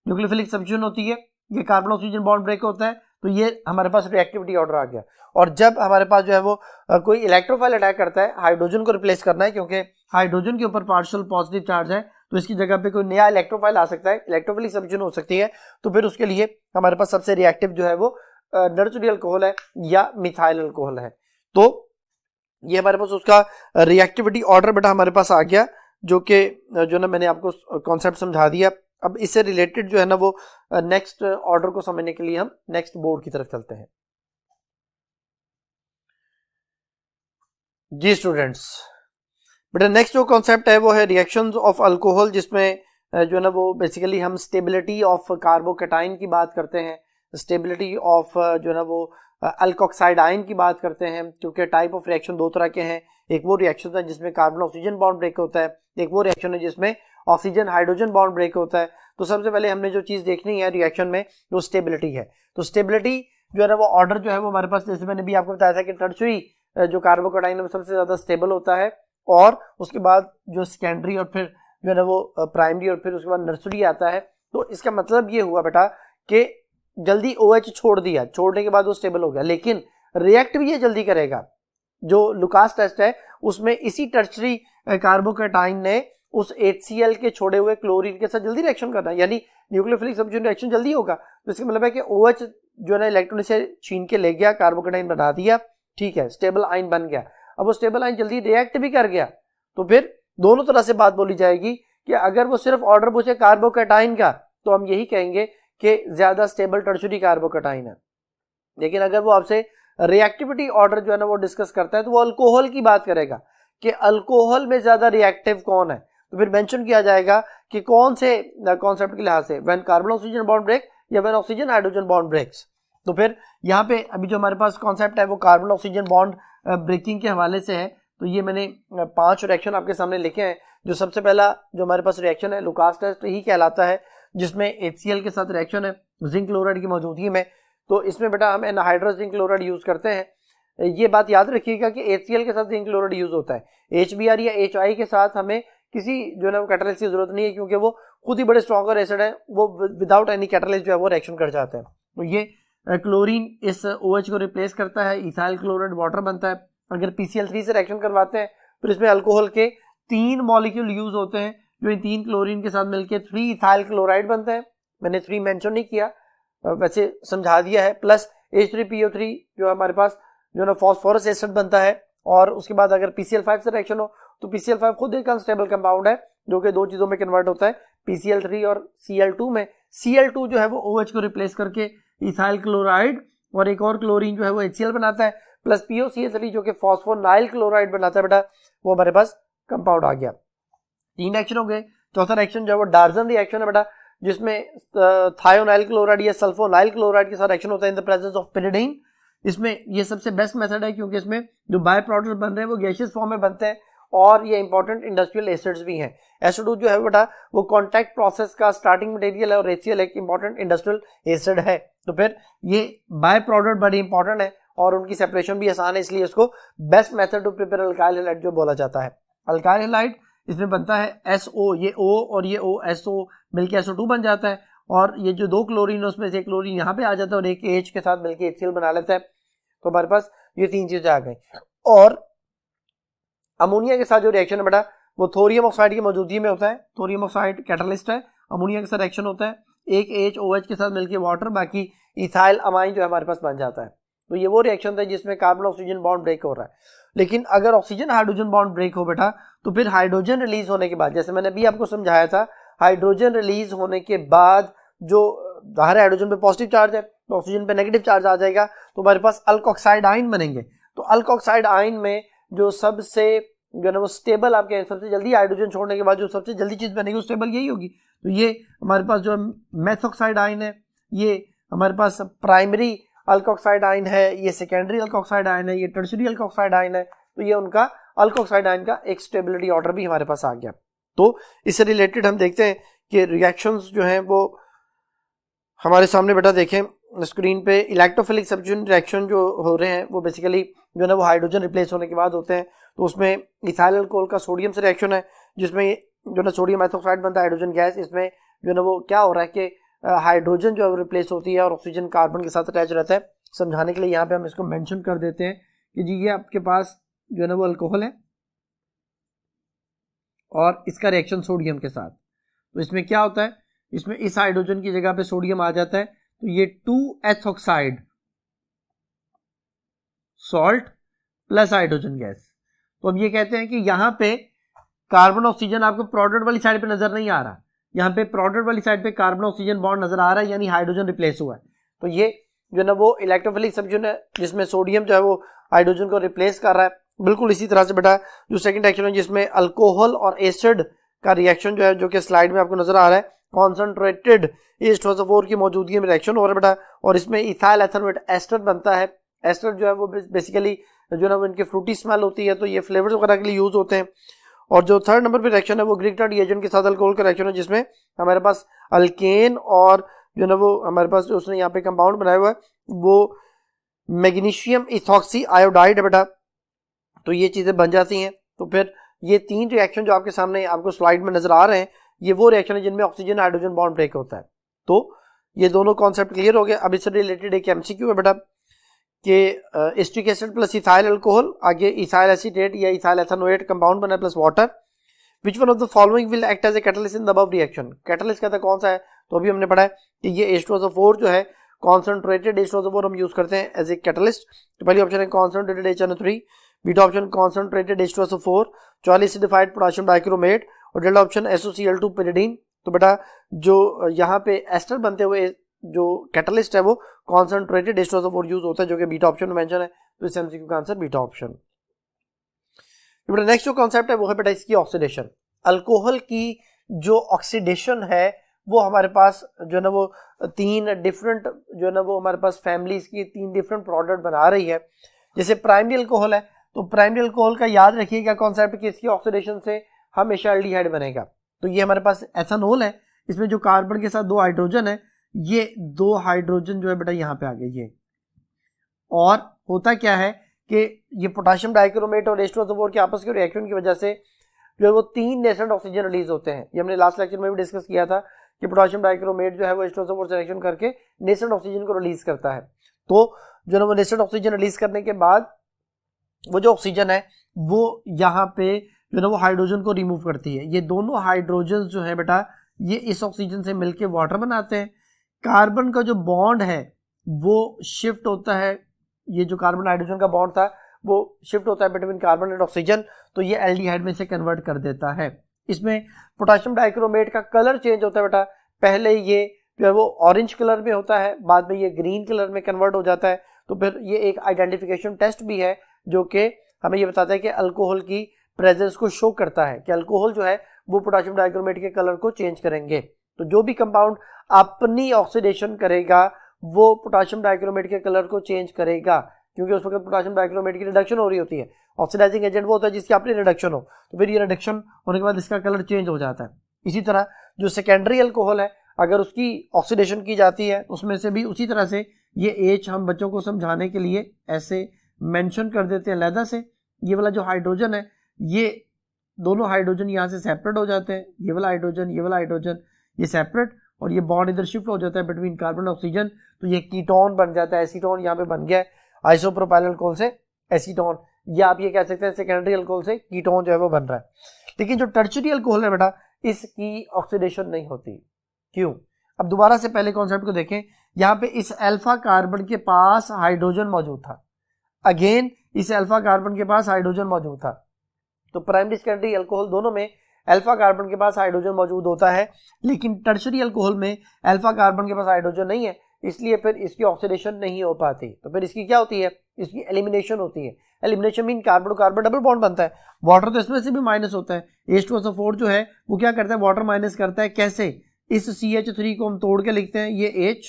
A: न्यूक्लियोफिलिक सब्स्टिट्यूशन होती है, ये कार्बन ऑक्सीजन बॉन्ड ब्रेक होता है, तो ये हमारे पास रिएक्टिविटी ऑर्डर आ गया। और जब हमारे पास जो है वो कोई इलेक्ट्रोफाइल अटैक करता है, हाइड्रोजन को रिप्लेस करना है, क्योंकि हाइड्रोजन के ऊपर पार्शियल पॉजिटिव चार्ज है, तो इसकी जगह पे कोई नया इलेक्ट्रोफाइल आ सकता है, इलेक्ट्रोफिलिक सब्स्टिट्यूशन हो सकती है, तो फिर उसके लिए हमारे पास सबसे रिएक्टिव जो है वो नर्सरी अल्कोहल है या मिथाइल अल्कोहल है। तो ये हमारे पास उसका रिएक्टिविटी ऑर्डर बेटा हमारे पास आ गया, जो ना मैंने आपको कॉन्सेप्ट समझा दिया। अब इससे रिलेटेड जो है ना वो नेक्स्ट ऑर्डर को समझने के लिए हम नेक्स्ट बोर्ड की तरफ चलते हैं। जी स्टूडेंट्स, बेटा नेक्स्ट जो कॉन्सेप्ट है वो है रिएक्शंस ऑफ अल्कोहल, जिसमें जो है ना वो बेसिकली हम स्टेबिलिटी ऑफ कार्बोकेटाइन की बात करते हैं, स्टेबिलिटी ऑफ जो है ना वो अल्कोक्साइड आयन की बात करते हैं, क्योंकि टाइप ऑफ रिएक्शन दो तरह के हैं। एक वो रिएक्शन है जिसमें कार्बन ऑक्सीजन बॉन्ड ब्रेक होता है, एक वो रिएक्शन है जिसमें ऑक्सीजन हाइड्रोजन बॉन्ड ब्रेक होता है। तो सबसे पहले हमने जो चीज देखनी है रिएक्शन में वो स्टेबिलिटी है। तो स्टेबिलिटी जो है ना वो ऑर्डर जो है वो हमारे पास, जैसे मैंने भी आपको बताया था कि टर्शरी जो कार्बोकेटाइन है वो सबसे ज्यादा स्टेबल होता है, और उसके बाद जो सेकेंडरी और फिर जो है ना वो प्राइमरी और फिर उसके बाद नर्सरी आता है। तो इसका मतलब ये हुआ बेटा कि जल्दी OH छोड़ दिया, छोड़ने के बाद वो स्टेबल हो गया, लेकिन रिएक्ट भी ये जल्दी करेगा। जो लुकास टेस्ट है उसमें इसी टर्शरी कार्बोकेटाइन ने उस HCl के छोड़े हुए क्लोरीन के साथ जल्दी रिएक्शन करना है, यानी न्यूक्लियोफिलिक सब्स्टिट्यूशन रिएक्शन जल्दी होगा। तो इसका मतलब है कि OH जो है ना इलेक्ट्रॉन से छीन के ले गया, कार्बोकेटाइन बना दिया, ठीक है, स्टेबल आयन बन गया। अब वो स्टेबल आयन जल्दी रिएक्ट भी कर गया, तो फिर दोनों तरह से बात बोली जाएगी कि अगर वो सिर्फ ऑर्डर पूछे कार्बोकेटाइन का तो हम यही कहेंगे कि ज्यादा स्टेबल टर्शरी कार्बोकेटाइन है, लेकिन अगर वो आपसे रिएक्टिविटी ऑर्डर जो है ना वो डिस्कस करता है तो वो अल्कोहल की बात करेगा कि अल्कोहल में ज्यादा रिएक्टिव कौन है, तो फिर मेंशन किया जाएगा कि कौन से कॉन्सेप्ट के लिहाज से, when carbon oxygen bond break या when oxygen hydrogen bond breaks. तो फिर यहाँ पे अभी जो हमारे पास कॉन्सेप्ट है वो कार्बन ऑक्सीजन बॉन्ड ब्रेकिंग के हवाले से है। तो ये मैंने 5 रिएक्शन आपके सामने लिखे हैं। जो सबसे पहला जो हमारे पास रिएक्शन है लुकास टेस्ट ही कहलाता है, जिसमें HCl के साथ रिएक्शन है जिंक क्लोराइड की मौजूदगी में। तो इसमें बेटा हम एनहाइड्रस जिंक क्लोराइड यूज करते हैं। ये बात याद रखिएगा कि HCl के साथ जिंक क्लोराइड यूज होता है, HBr या HI के साथ हमें किसी जो है ना कैटलिस्ट की जरूरत नहीं है, क्योंकि वो खुद ही बड़े स्ट्रॉन्गर एसिड है, वो विदाउट एनी कैटलिस्ट जो है वो रिएक्शन कर जाते हैं। तो ये क्लोरीन इस OH को रिप्लेस करता है, इथाइल क्लोराइड वाटर बनता है। अगर PCl3 से रिएक्शन करवाते हैं फिर इसमें अल्कोहल के 3 मॉलिक्यूल यूज होते हैं, जो इन 3 क्लोरीन के साथ मिलकर 3 इथाइल क्लोराइड बनता है। मैंने 3 मेंशन नहीं किया, वैसे समझा दिया है। प्लस H3PO3 जो हमारे पास जो ना फॉस्फोरस एसिड बनता है, और उसके बाद अगर PCl5 से रिएक्शन हो तो PCl5 खुद एक अनस्टेबल कंपाउंड है जो कि 2 चीजों में कन्वर्ट होता है, PCl3 और Cl2 में। Cl2 जो है वो OH को रिप्लेस करके इथाइल क्लोराइड और एक और क्लोरीन जो है वो HCl बनाता है, प्लस POCl3 जो कि फॉस्फोनाइल क्लोराइड बनाता है बेटा, वो हमारे पास कंपाउंड आ गया। 3 रिएक्शन हो गए। चौथा रिएक्शन जो है वो डार्जन रिएक्शन है बेटा, जिसमें थायोनाइल क्लोराइड या सल्फोनाइल क्लोराइड के साथ रिएक्शन होता है इन द प्रेजेंस ऑफ पिरिडीन। इसमें ये सबसे बेस्ट मेथड है, क्योंकि इसमें जो बाय प्रोडक्ट बन रहे हैं वो गैसियस फॉर्म में बनते हैं, और ये इंपॉर्टेंट इंडस्ट्रियल एसिड्स भी हैं। SO2 जो है बेटा वो कॉन्टैक्ट प्रोसेस का स्टार्टिंग मटेरियल है और HCl एक इंपॉर्टेंट इंडस्ट्रियल एसिड है। तो फिर ये बाय प्रोडक्ट बड़ी इंपॉर्टेंट है और उनकी सेपरेशन भी आसान है, इसलिए इसको best method to prepare alkyl halide जो बोला जाता है। अल्काइल हैलाइड इसमें बनता है SO, ये O और ये O SO मिलके SO2 बन जाता है और ये जो 2 क्लोरीन है उसमें से एक क्लोरीन यहाँ पे आ जाता है और एक H के साथ मिलके HCl बना लेता है। तो हमारे पास ये 3 चीजें आ गई। और अमोनिया के साथ जो रिएक्शन है बेटा वो थोरियम ऑक्साइड की मौजूदगी में होता है। थोरियम ऑक्साइड कैटलिस्ट है, अमोनिया के साथ रिएक्शन होता है, एक HOH के साथ मिलके वाटर, बाकी इथाइल अमाइन जो हमारे पास बन जाता है। तो ये वो रिएक्शन था जिसमें कार्बन ऑक्सीजन बॉन्ड ब्रेक हो रहा है। लेकिन अगर ऑक्सीजन हाइड्रोजन बॉन्ड ब्रेक हो बेटा तो फिर हाइड्रोजन रिलीज होने के बाद, जैसे मैंने अभी आपको समझाया था, हाइड्रोजन रिलीज होने के बाद जो बाहर हाइड्रोजन पे पॉजिटिव चार्ज है तो ऑक्सीजन पे नेगेटिव चार्ज आ जाएगा, तो हमारे पास अल्कोक्साइड आयन बनेंगे। तो अल्कोक्साइड आयन में जो सबसे जो है ना वो स्टेबल, आपके सबसे जल्दी हाइड्रोजन छोड़ने के बाद जो सबसे जल्दी चीज बनेगी वो स्टेबल यही होगी। तो ये हमारे पास जो मेथॉक्साइड आयन है, ये हमारे पास प्राइमरी अल्कोक्साइड आयन है, ये सेकेंडरी अल्कोक्साइड आयन है, ये टर्शियरी अल्कोक्साइड आयन है। तो ये उनका अल्कोक्साइड आयन का एक स्टेबिलिटी ऑर्डर भी हमारे पास आ गया। तो इससे रिलेटेड हम देखते हैं कि रिएक्शंस जो हैं वो हमारे सामने बेटा देखें स्क्रीन पे, इलेक्ट्रोफिलिक सब्स्टिट्यूशन रिएक्शन जो हो रहे हैं वो बेसिकली जो है ना वो हाइड्रोजन रिप्लेस होने के बाद होते हैं। तो उसमें इथाइल अल्कोहल का सोडियम से रिएक्शन है जिसमें जो है ना सोडियम हाइड्रोक्साइड बनता है हाइड्रोजन गैस। इसमें जो है ना वो क्या हो रहा है कि हाइड्रोजन जो है वो रिप्लेस होती है और ऑक्सीजन कार्बन के साथ अटैच रहता है। समझाने के लिए यहाँ पे हम इसको मेंशन कर देते हैं कि जी ये आपके पास जो है ना वो अल्कोहल है और इसका रिएक्शन सोडियम के साथ। तो इसमें क्या होता है, इसमें इस हाइड्रोजन की जगह पे सोडियम आ जाता है, तो ये 2 ethoxide salt plus hydrogen gas. तो अब ये कहते हैं कि यहाँ पे कार्बन ऑक्सीजन आपको प्रोडक्ट वाली साइड पे नजर नहीं आ रहा, यहाँ पे प्रोडक्ट वाली साइड पे कार्बन ऑक्सीजन बॉन्ड नजर आ रहा है, यानी हाइड्रोजन रिप्लेस हुआ है। तो ये जो है ना वो इलेक्ट्रोफिलिक सब्स्टिट्यूशन है जिसमें सोडियम जो है वो हाइड्रोजन को रिप्लेस कर रहा है। बिल्कुल इसी तरह से बेटा जो सेकंड रिएक्शन है जिसमें अल्कोहल और एसिड का रिएक्शन जो है, जो कि स्लाइड में आपको नजर आ रहा है, कॉन्सेंट्रेटेड H2SO4 की मौजूदगी में रिएक्शन हो रहा है बेटा, और इसमें इथाइल एथेनोएट एस्टर बनता है। एस्टर जो है वो बेसिकली जो है ना वो इनकी फ्रूटी स्मेल होती है, तो ये फ्लेवर्स वगैरह के लिए यूज होते हैं। और जो थर्ड नंबर पे रिएक्शन है वो ग्रिग्टर रिएजेंट के साथ अल्कोहल का रिएक्शन है जिसमें हमारे पास अल्केन और जो ना वो हमारे पास जो उसने यहाँ पे कंपाउंड बनाया हुआ है वो मैग्नीशियम इथॉक्सी आयोडाइड है बेटा। तो ये चीजें बन जाती हैं। तो फिर ये 3 रिएक्शन जो आपके सामने आपको स्लाइड में नजर आ रहे हैं ये वो रिएक्शन है जिनमें ऑक्सीजन हाइड्रोजन बॉन्ड ब्रेक होता है। तो ये दोनों कॉन्सेप्ट क्लियर हो गए। अब इससे रिलेटेड एक एमसीक्यू है बेटा कि acetic acid plus ethyl alcohol, आगे इथाइल एसीटेट या इथाइल एथेनोएट कंपाउंड बना plus water, which one of the following will act as a catalyst in the above reaction. Catalyst कहता है कौन सा है, तो अभी हमने पढ़ा है कि ये H2SO4 जो है कॉन्सेंट्रेटेड H2SO4 हम यूज करते हैं एज ए कैटलिस्ट। तो पहली ऑप्शन है concentrated HNO3, beta option concentrated H2SO4, चौली एसिडिफाइड पोटेशियम डाइक्रोमेट और डेल्टा ऑप्शन SOCl2 pyridine। तो बेटा जो यहाँ पे एस्टर बनते हुए जो कैटलिस्ट है वो कॉन्सेंट्रेटेड H2SO4 यूज होता है जो कि बीटा ऑप्शन में मेंशन है। तो इस एमसीक्यू का आंसर बीटा ऑप्शन। बेटा नेक्स्ट जो कॉन्सेप्ट है वो है बेटा इसकी ऑक्सीडेशन। अल्कोहल की जो ऑक्सीडेशन है वो हमारे पास जो है ना वो 3 डिफरेंट जो है ना वो हमारे पास फैमिलीज की 3 डिफरेंट प्रोडक्ट बना रही है। जैसे प्राइमरी अल्कोहल है तो प्राइमरी अल्कोहल का याद रखिएगा कॉन्सेप्ट कि इसकी ऑक्सीडेशन से हमेशा एल्डिहाइड बनेगा। तो ये हमारे पास एथेनॉल है, इसमें जो कार्बन के साथ 2 हाइड्रोजन है, ये 2 हाइड्रोजन जो है बेटा यहाँ पे आ गए ये। और होता क्या है कि ये पोटेशियम डाइक्रोमेट और H2SO4 के आपस के रिएक्शन की वजह से जो है वो 3 नेसेंट ऑक्सीजन रिलीज होते हैं। ये हमने लास्ट लेक्चर में भी डिस्कस किया था कि पोटेशियम डाइक्रोमेट जो है वो H2SO4 से रिएक्शन करके नेसेंट ऑक्सीजन को रिलीज करता है। तो जो है वो नेसेंट ऑक्सीजन रिलीज करने के बाद वो जो ऑक्सीजन है वो यहाँ पे जो है वो हाइड्रोजन को रिमूव करती है। ये दोनों हाइड्रोजन जो है बेटा ये इस ऑक्सीजन से मिलके वाटर बनाते हैं। कार्बन का जो बॉन्ड है वो शिफ्ट होता है, ये जो कार्बन हाइड्रोजन का बॉन्ड था वो शिफ्ट होता है बिटवीन कार्बन एंड ऑक्सीजन, तो ये एल्डिहाइड में से कन्वर्ट कर देता है। इसमें पोटेशियम डाइक्रोमेट का कलर चेंज होता है बेटा, पहले ये जो है वो ऑरेंज कलर में होता है, बाद में ये ग्रीन कलर में कन्वर्ट हो जाता है। तो फिर ये एक आइडेंटिफिकेशन टेस्ट भी है जो कि हमें ये बताता है कि अल्कोहल की प्रेजेंस को शो करता है कि अल्कोहल जो है वो पोटेशियम डाइक्रोमेट के कलर को चेंज करेंगे। तो जो भी कंपाउंड अपनी ऑक्सीडेशन करेगा वो पोटेशियम डाइक्रोमेट के कलर को चेंज करेगा। क्योंकि उस वक्त पोटेशियम डाइक्रोमेट की रिडक्शन हो रही होती है। ऑक्सीडाइजिंग एजेंट वो होता है जिसकी अपनी रिडक्शन हो, तो फिर ये रिडक्शन होने के बाद इसका कलर चेंज हो जाता है। इसी तरह जो सेकेंडरी अल्कोहल है, अगर उसकी ऑक्सीडेशन की जाती है उसमें से भी उसी तरह से ये एच हम बच्चों को समझाने के लिए ऐसे मेंशन कर देते हैं लहदा से। ये वाला जो हाइड्रोजन है, ये दोनों हाइड्रोजन यहाँ से सेपरेट हो जाते हैं, ये वाला हाइड्रोजन ये सेपरेट, और ये बॉन्ड इधर शिफ्ट हो जाता है बिटवीन कार्बन और ऑक्सीजन, तो ये कीटोन बन जाता है। एसीटोन यहाँ पे बन गया है, आइसोप्रोपाइल अल्कोहल से एसीटोन, या आप ये कह सकते हैं सेकेंडरी अल्कोहल से कीटोन जो है वो बन रहा है। लेकिन जो टर्शियरी अल्कोहल है बेटा, इसकी ऑक्सीडेशन नहीं होती। क्यों? अब दोबारा से पहले कॉन्सेप्ट को देखें। यहाँ पे इस अल्फा कार्बन के पास हाइड्रोजन मौजूद था, अगेन इस अल्फा कार्बन के पास हाइड्रोजन मौजूद था, तो प्राइमरी सेकेंडरी अल्कोहल दोनों में अल्फा कार्बन के पास हाइड्रोजन मौजूद होता है, लेकिन टर्शियरी अल्कोहल में अल्फा कार्बन के पास हाइड्रोजन नहीं है, इसलिए फिर इसकी ऑक्सीडेशन नहीं हो पाती। तो फिर इसकी क्या होती है? इसकी एलिमिनेशन होती है। Elimination mean carbon carbon double bond बनता है। वाटर तो इसमें से भी माइनस होता है। H2SO4 जो है वो क्या करता है? वाटर माइनस करता है। कैसे? इस CH3 को हम तोड़ के लिखते हैं, ये H,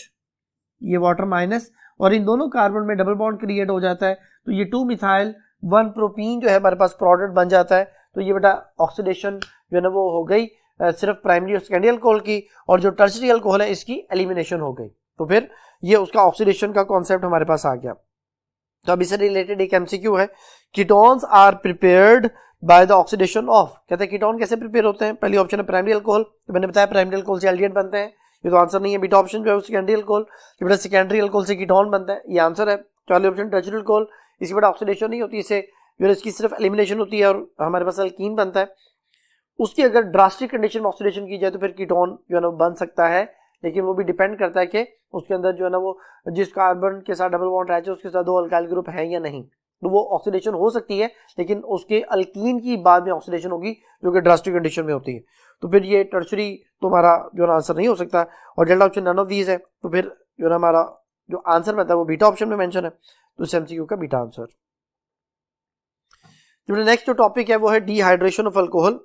A: ये वाटर माइनस, और इन दोनों कार्बन में डबल बॉन्ड क्रिएट हो जाता है, तो ये 2 मिथाइल 1 प्रोपीन जो है हमारे पास प्रोडक्ट बन जाता है। तो ये बेटा ऑक्सीडेशन जो है ना वो हो गई सिर्फ प्राइमरी और सेकेंडरी अल्कोहल की, और जो टर्शियरी अल्कोहल है इसकी एलिमिनेशन हो गई। तो फिर ये उसका ऑक्सीडेशन का कॉन्सेप्ट हमारे पास आ गया। तो अब इससे रिलेटेड एक एमसीक्यू है, ketones are prepared by the oxidation of. कहते हैं कीटोन कैसे प्रिपेयर होते हैं? पहली ऑप्शन है प्राइमरी अल्कोहल, तो मैंने बताया प्राइमरी अल्कोहल से एल्डिहाइड बनते हैं, ये तो आंसर नहीं है। बीटा ऑप्शन जो है सेकेंडरी अल्कोहल, ये बेटा सेकेंडरी अल्कोहल से कीटोन बनता है, ये आंसर है। चौथी ऑप्शन टर्शियरी अल्कोहल, इसकी बेटा ऑक्सीडेशन नहीं होती, इसे जो है इसकी सिर्फ एलिमिनेशन होती है और हमारे पास अल्कीन बनता है। उसकी अगर ड्रास्टिक कंडीशन में ऑक्सीडेशन की जाए तो फिर कीटोन जो है ना बन सकता है, लेकिन वो भी डिपेंड करता है कि उसके अंदर जो है ना वो जिस कार्बन के साथ डबल बॉन्ड रहते हैं उसके साथ 2 अल्काइल ग्रुप है या नहीं, तो वो ऑक्सीडेशन हो सकती है, लेकिन उसके अल्कीन की बाद में ऑक्सीडेशन होगी जो कि ड्रास्टिक कंडीशन में होती है। तो फिर ये टर्शियरी तुम्हारा जो है आंसर नहीं हो सकता, और delta option none of these है, तो फिर जो है हमारा जो आंसर बनता है वो बीटा ऑप्शन में मेंशन है, तो इस एमसीक्यू का बीटा आंसर। नेक्स्ट जो टॉपिक है वो है डिहाइड्रेशन ऑफ अल्कोहल।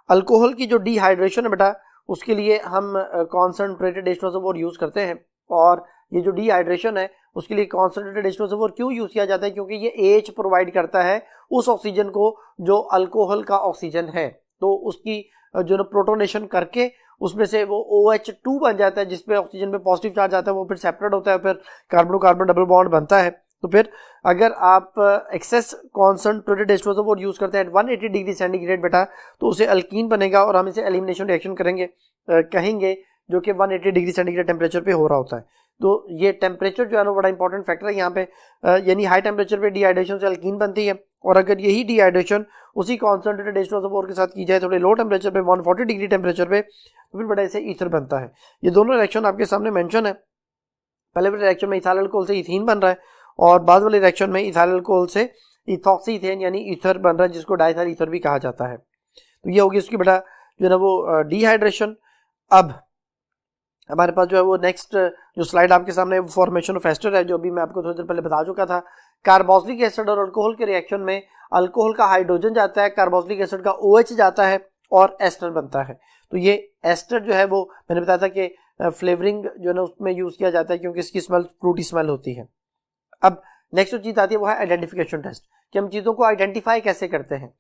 A: अल्कोहल की जो डिहाइड्रेशन है बेटा, उसके लिए हम कॉन्सनट्रेटेड H2SO4 यूज करते हैं, और ये जो डिहाइड्रेशन है उसके लिए कॉन्सनट्रेटेड H2SO4 क्यों यूज किया जाता है? क्योंकि ये H प्रोवाइड करता है उस ऑक्सीजन को जो अल्कोहल का ऑक्सीजन है, तो उसकी जो प्रोटोनेशन करके उसमें से वो OH2 बन जाता है, जिसपे ऑक्सीजन पे पॉजिटिव चार्ज आता है, वो फिर सेपरेट होता है, फिर कार्बन कार्बन डबल बॉन्ड बनता है। तो फिर अगर आप एक्सेस कॉन्सनट्रेटेड H2SO4 यूज करते हैं 180 डिग्री सेंटीग्रेड बेटा, तो उसे अल्कीन बनेगा, और हम इसे एलिमिनेशन रिएक्शन कहेंगे जो कि 180 डिग्री सेंटीग्रेड टेम्परेचर पे हो रहा होता है। तो ये टेम्परेचर जो है ना बड़ा इंपॉर्टेंट फैक्टर है यहाँ पे, यानी हाई टेम्परेचर पे डिहाइड्रेशन से अल्कीन बनती है, और अगर यही डिहाइड्रेशन उसी कॉन्सनट्रेटेड H2SO4 के साथ की जाए थोड़े लो टेम्परेचर पे 140 डिग्री टेम्परेचर पे, तो फिर बड़ा इसे ईथर बनता है। ये दोनों रिएक्शन आपके सामने मेंशन है। पहले वाले रिएक्शन में इथाइल अल्कोहल से इथीन बन रहा है, और बाद वाले रिएक्शन में इथाइल अल्कोहल से इथॉक्सीथेन यानी ईथर बन रहा है, जिसको डाइथाइल ईथर भी कहा जाता है। तो ये होगी उसकी बेटा जो है ना वो डिहाइड्रेशन। अब हमारे पास जो है वो नेक्स्ट जो स्लाइड आपके सामने फॉर्मेशन ऑफ एस्टर है, जो भी मैं आपको थोड़ी देर पहले बता चुका था। कार्बोक्सिलिक एसिड और अल्कोहल के रिएक्शन में अल्कोहल का हाइड्रोजन जाता है, कार्बोक्सिलिक एसिड का OH जाता है, और एस्टर बनता है। तो ये एस्टर जो है वो मैंने बताया था कि फ्लेवरिंग जो है ना उसमें यूज किया जाता है, क्योंकि इसकी स्मेल फ्रूटी स्मेल होती है। अब नेक्स्ट जो चीज आती है वो है आइडेंटिफिकेशन टेस्ट, कि हम चीजों को आइडेंटिफाई कैसे करते हैं।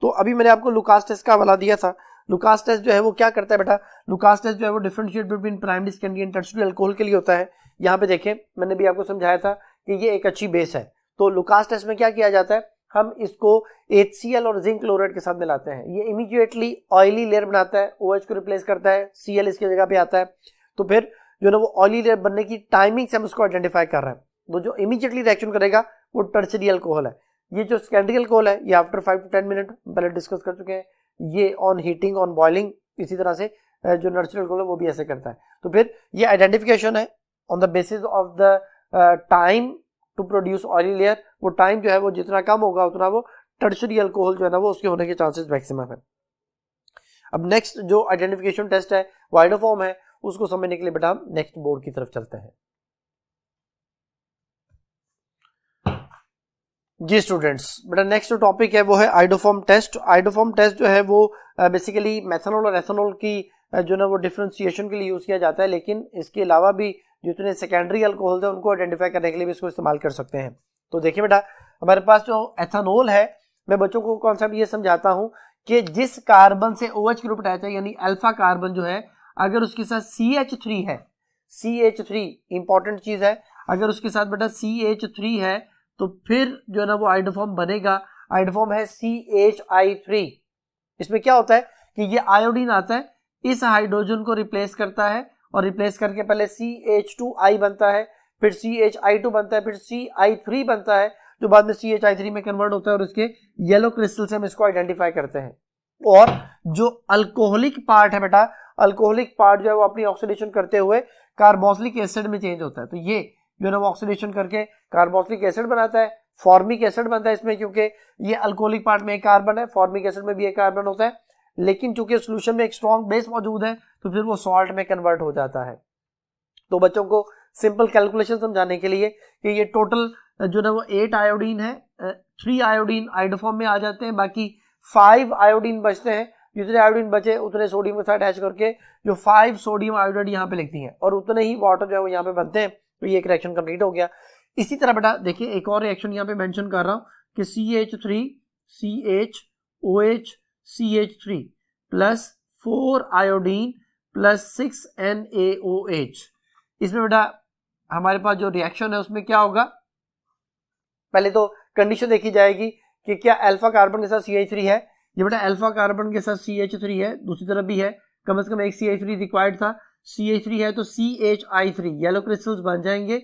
A: तो अभी मैंने आपको लुकास टेस्ट का हवाला दिया था। लुकास टेस्ट जो है वो क्या करता है बेटा? लुकास टेस्ट जो है वो differentiate between primary secondary and tertiary alcohol के लिए होता है। यहाँ पे देखें, मैंने भी आपको समझाया था कि ये एक अच्छी बेस है। तो लुकास टेस्ट में क्या किया जाता है? हम इसको HCl और जिंक क्लोराइड के साथ मिलाते हैं, ये इमीडिएटली ऑयली लेयर बनाता है, OH को रिप्लेस करता है, Cl इसकी जगह पे आता है। तो फिर जो ना वो ऑयली लेयर बनने की टाइमिंग से हम उसको आइडेंटिफाई कर रहे हैं। तो जो इमीडिएटली रिएक्शन करेगा वो टर्शियरी अल्कोहल है। ये जो सेकेंडरी अल्कोहल है ये आफ्टर 5 to 10 मिनट पहले डिस्कस कर चुके हैं, ये ऑन हीटिंग ऑन बॉइलिंग। इसी तरह से जो टर्शियरी अल्कोहल है वो भी ऐसे करता है। तो फिर ये आइडेंटिफिकेशन है on the basis of the time to produce oily layer. वो टाइम जो है वो जितना कम होगा उतना वो टर्शियरी अल्कोहल जो है ना वो उसके होने के चांसेस मैक्सिमम है। अब नेक्स्ट जो आइडेंटिफिकेशन टेस्ट है वो आइडोफॉर्म है, उसको समझने के लिए बेटा हम नेक्स्ट बोर्ड की तरफ चलते हैं। जी स्टूडेंट्स, बेटा नेक्स्ट जो टॉपिक है वो है आइडोफॉर्म टेस्ट। आइडोफॉर्म टेस्ट जो है वो बेसिकली मेथनॉल और एथेनॉल की जो ना वो डिफरेंशिएशन के लिए यूज किया जाता है, लेकिन इसके अलावा भी जितने सेकेंडरी अल्कोहल है उनको आइडेंटिफाई करने के लिए भी इसको इस्तेमाल कर सकते हैं। तो देखिए बेटा, हमारे पास जो एथेनॉल है, मैं बच्चों को कॉन्सेप्ट ये समझाता हूं कि जिस कार्बन से OH ग्रुप अटैच है, यानी अल्फा कार्बन जो है, अगर उसके साथ CH3 है, CH3 इंपॉर्टेंट चीज है, अगर उसके साथ बेटा CH3 है तो फिर जो है ना वो हाइड्रोफॉर्म बनेगा, हाइड्रोफॉर्म है CHI3। इसमें क्या होता है कि ये आयोडीन आता है, इस हाइड्रोजन को रिप्लेस करता है, और रिप्लेस करके पहले CH2I बनता है, फिर CHI2 बनता है, फिर CI3 बनता है, जो बाद में CHI3 में कन्वर्ट होता है, और उसके येलो क्रिस्टल से हम इसको आइडेंटिफाई करते हैं। और जो अल्कोहलिक पार्ट है बेटा, अल्कोहलिक पार्ट जो है वो अपनी ऑक्सीडेशन करते हुए कार्बोक्सिलिक एसिड में चेंज होता है। तो ये जो है ना वो ऑक्सीडेशन करके कार्बोक्सिलिक एसिड बनाता है, फॉर्मिक एसिड बनता है इसमें, क्योंकि ये अल्कोहलिक पार्ट में एक कार्बन है, फॉर्मिक एसिड में भी एक कार्बन होता है, लेकिन चूंकि सोल्यूशन में एक स्ट्रॉन्ग बेस मौजूद है तो फिर वो सॉल्ट में कन्वर्ट हो जाता है। तो बच्चों को सिंपल कैलकुलेशन समझाने के लिए कि ये टोटल जो ना वो 8 आयोडीन है, 3 आयोडीन हाइड्रोफॉर्म में आ जाते हैं, बाकी 5 आयोडीन बचते हैं। जितने आयोडीन बचे उतने सोडियम के साथ अटैच करके जो 5 सोडियम आयोडाइड यहाँ पे लिखती है, और उतने ही वाटर जो है वो यहाँ पे बनते हैं। तो ये एक रिएक्शन कंप्लीट हो गया। इसी तरह बेटा देखिए, एक और रिएक्शन यहाँ पे मेंशन कर रहा हूँ कि CH3 CHOH CH3 plus 4 iodine plus 6 NaOH। इसमें बेटा हमारे पास जो रिएक्शन है उसमें क्या होगा, पहले तो कंडीशन देखी जाएगी कि क्या अल्फा कार्बन के साथ CH3 है। ये बेटा अल्फा कार्बन के साथ CH3 है, दूसरी तरफ भी है, कम से कम एक CH3 रिक्वायर्ड था, CH3 है तो CHI3 येलो क्रिस्टल्स बन जाएंगे,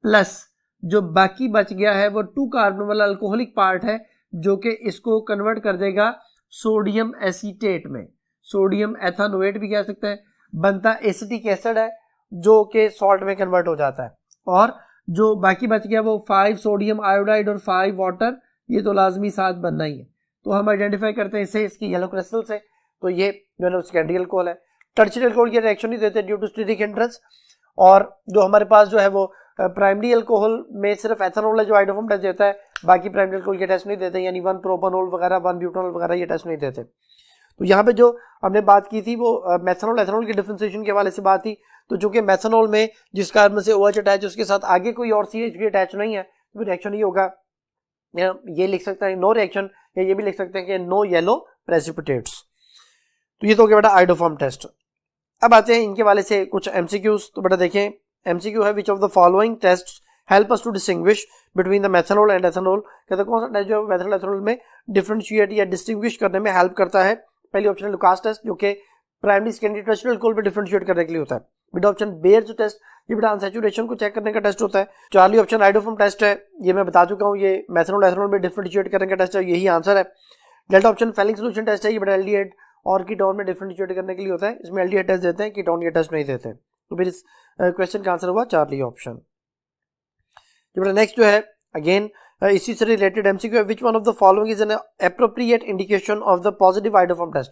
A: प्लस जो बाकी बच गया है वो 2 कार्बन वाला अल्कोहलिक पार्ट है, जो कि इसको कन्वर्ट कर देगा सोडियम एसीटेट में, सोडियम एथानोएट भी कह सकते हैं, बनता एसिटिक एसिड है जो कि सॉल्ट में कन्वर्ट हो जाता है। और जो बाकी बच गया वो 5 सोडियम आयोडाइड और 5 वाटर, ये तो लाजमी साथ बनना ही है। तो हम आइडेंटिफाई करते हैं इसे इसकी येलो क्रिस्टल से, तो ये जो है सेकेंडरी अल्कोहल है। टर्शियरी अल्कोहल की रिएक्शन नहीं देते ड्यू टू स्टीरिक हिंड्रेंस। और जो हमारे पास जो है वो प्राइमरी अल्कोहल में सिर्फ एथेनॉल है जो हाइड्रोफॉर्म टेस्ट देता है, बाकी प्राइमरी अल्कोहल के टेस्ट नहीं देते, यानी 1 प्रोपेनॉल वगैरह 1 ब्यूटेनॉल वगैरह ये टेस्ट नहीं देते। तो यहाँ पे जो हमने बात की थी वो मेथनॉल एथेनॉल के डिफरेंशिएशन के हवाले से बात थी। तो चूंकि मेथनॉल में जिस कार्बन से OH अटैच है उसके साथ आगे कोई और CH3 अटैच नहीं है, तो रिएक्शन ये होगा, ये लिख सकते हैं नो रिएक्शन, या ये भी लिख सकते हैं कि नो येलो प्रेसिपिटेट्स। तो ये तो हो गया बेटा हाइड्रोफॉर्म टेस्ट। अब आते हैं इनके वाले से कुछ MCQs। तो बेटा देखें, MCQ है which of the following tests help us to distinguish between the methanol and ethanol. कहते हैं कौन सा टेस्ट जो मेथनॉल एथेनॉल में डिफरेंशिएट या डिस्टिंग्विश करने में हेल्प करता है। पहली ऑप्शन है लुकास टेस्ट, जो कि प्राइमरी सेकेंडरी टर्शियरी अल्कोहल पे डिफरेंशिएट करने के लिए होता है। बेटा ऑप्शन बेयर्स टेस्ट, ये बेटा अनसैचुरेशन को चेक करने का टेस्ट होता है। चार्ली ऑप्शन हाइड्रोफॉर्म टेस्ट है, ये मैं बता चुका हूँ, ये मेथनॉल एथेनॉल में डिफरेंशिएट करने का टेस्ट है, यही आंसर है। Delta option Fehling solution test है, ये बेटा एल्डिहाइड और कीटोन में डिफरेंशिएट करने के लिए होता है, इसमें एल्डिहाइड टेस्ट देते हैं, कीटोन ये टेस्ट नहीं देते। तो फिर इस क्वेश्चन का आंसर हुआ चार्ली ऑप्शन। नेक्स्ट जो है अगेन इसी से रिलेटेड MCQ है, which one of the following is an appropriate indication of the positive iodoform test.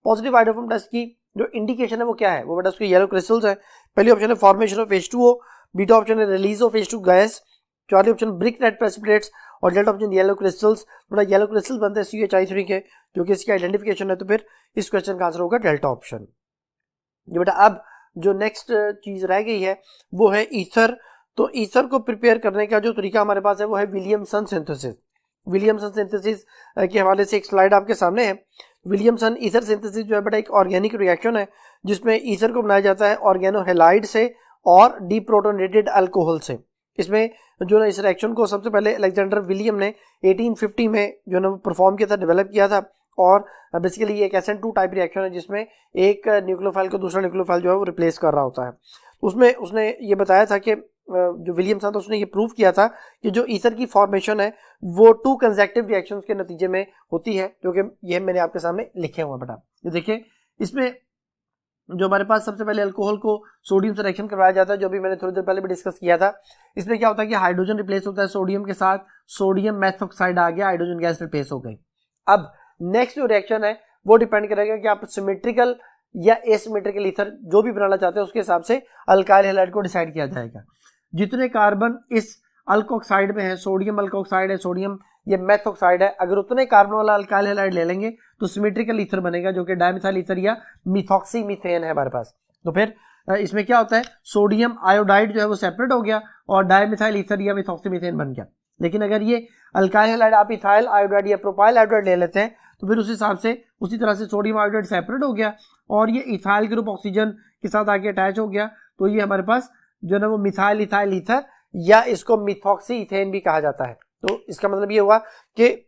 A: Positive iodoform test की जो इंडिकेशन है वो क्या है, वो बेटा उसके येलो क्रिस्टल्स है। पहली ऑप्शन है formation of H2O, beta option है रिलीज ऑफ H2 गैस, चौथी ऑप्शन ब्रिक नेट प्रेसिपिटेट्स, और डेल्टा ऑप्शन येलो क्रिस्टल्स। बेटा येलो क्रिस्टल्स बनते हैं CHI3 के, जो कि इसकी आइडेंटिफिकेशन है। तो फिर इस क्वेश्चन का आंसर होगा डेल्टा ऑप्शन। ये बेटा अब जो नेक्स्ट चीज रह गई है वो है ईथर। तो ईथर को प्रिपेयर करने का जो तरीका हमारे पास है वो है विलियमसन सिंथेसिस। विलियमसन सिंथेसिस के हवाले से एक स्लाइड आपके सामने है। विलियमसन ईथर सिंथेसिस जो है बेटा एक ऑर्गेनिक रिएक्शन है जिसमें ईथर को बनाया जाता है ऑर्गेनोहेलाइड से और डीप्रोटोनेटेड अल्कोहल से। इसमें जो ना इस रिएक्शन को सबसे पहले अलेक्जेंडर विलियम ने 1850 में जो ना परफॉर्म किया था, डेवलप किया था। और बेसिकली ये एक SN2 टाइप रिएक्शन है जिसमें एक न्यूक्लियोफाइल को दूसरा न्यूक्लियोफाइल जो है वो रिप्लेस कर रहा होता है। उसमें उसने ये बताया था कि जो विलियम्स था तो उसने ये प्रूव किया था कि जो ईथर की फॉर्मेशन है वो 2 कंसेक्टिव रिएक्शंस के नतीजे में होती है, जो कि ये मैंने आपके सामने लिखे हुए बेटा। ये देखिए, इसमें जो हमारे पास सबसे पहले अल्कोहल को सोडियम से रिएक्शन करवाया जाता है, जो भी मैंने थोड़ी देर पहले भी डिस्कस किया था। इसमें क्या होता है कि हाइड्रोजन रिप्लेस होता है सोडियम के साथ, सोडियम मेथॉक्साइड आ गया, हाइड्रोजन गैस रिप्लेस हो गई। अब नेक्स्ट जो रिएक्शन है वो डिपेंड करेगा कि आप सिमेट्रिकल या एसिमेट्रिकल ईथर जो भी बनाना चाहते हैं उसके हिसाब से अल्काइल हैलाइड को डिसाइड किया जाएगा। जितने कार्बन इस अल्कोक्साइड में है, सोडियम अल्कोक्साइड है, सोडियम ये मेथॉक्साइड है, अगर उतने कार्बन वाला अल्काइल हैलाइड ले लेंगे तो सिमेट्रिकल ईथर बनेगा, जो कि डाइमिथाइल ईथर या मिथॉक्सी मीथेन है हमारे पास। तो फिर इसमें क्या होता है, सोडियम आयोडाइड जो है वो सेपरेट हो गया और डाइमिथाइल ईथर या मिथॉक्सी मीथेन बन गया। लेकिन अगर ये अल्काइल हैलाइड आप इथाइल आयोडाइड या प्रोपाइल आयोडाइड ले लेते हैं तो फिर उस हिसाब से उसी तरह से सोडियम आयोडाइड सेपरेट हो गया और ये इथाइल ग्रुप ऑक्सीजन के साथ आके अटैच हो गया, तो ये हमारे पास जो है ना वो मिथाइल इथाइल ईथर या इसको मिथॉक्सी इथेन भी कहा जाता है। तो इसका मतलब ये हुआ कि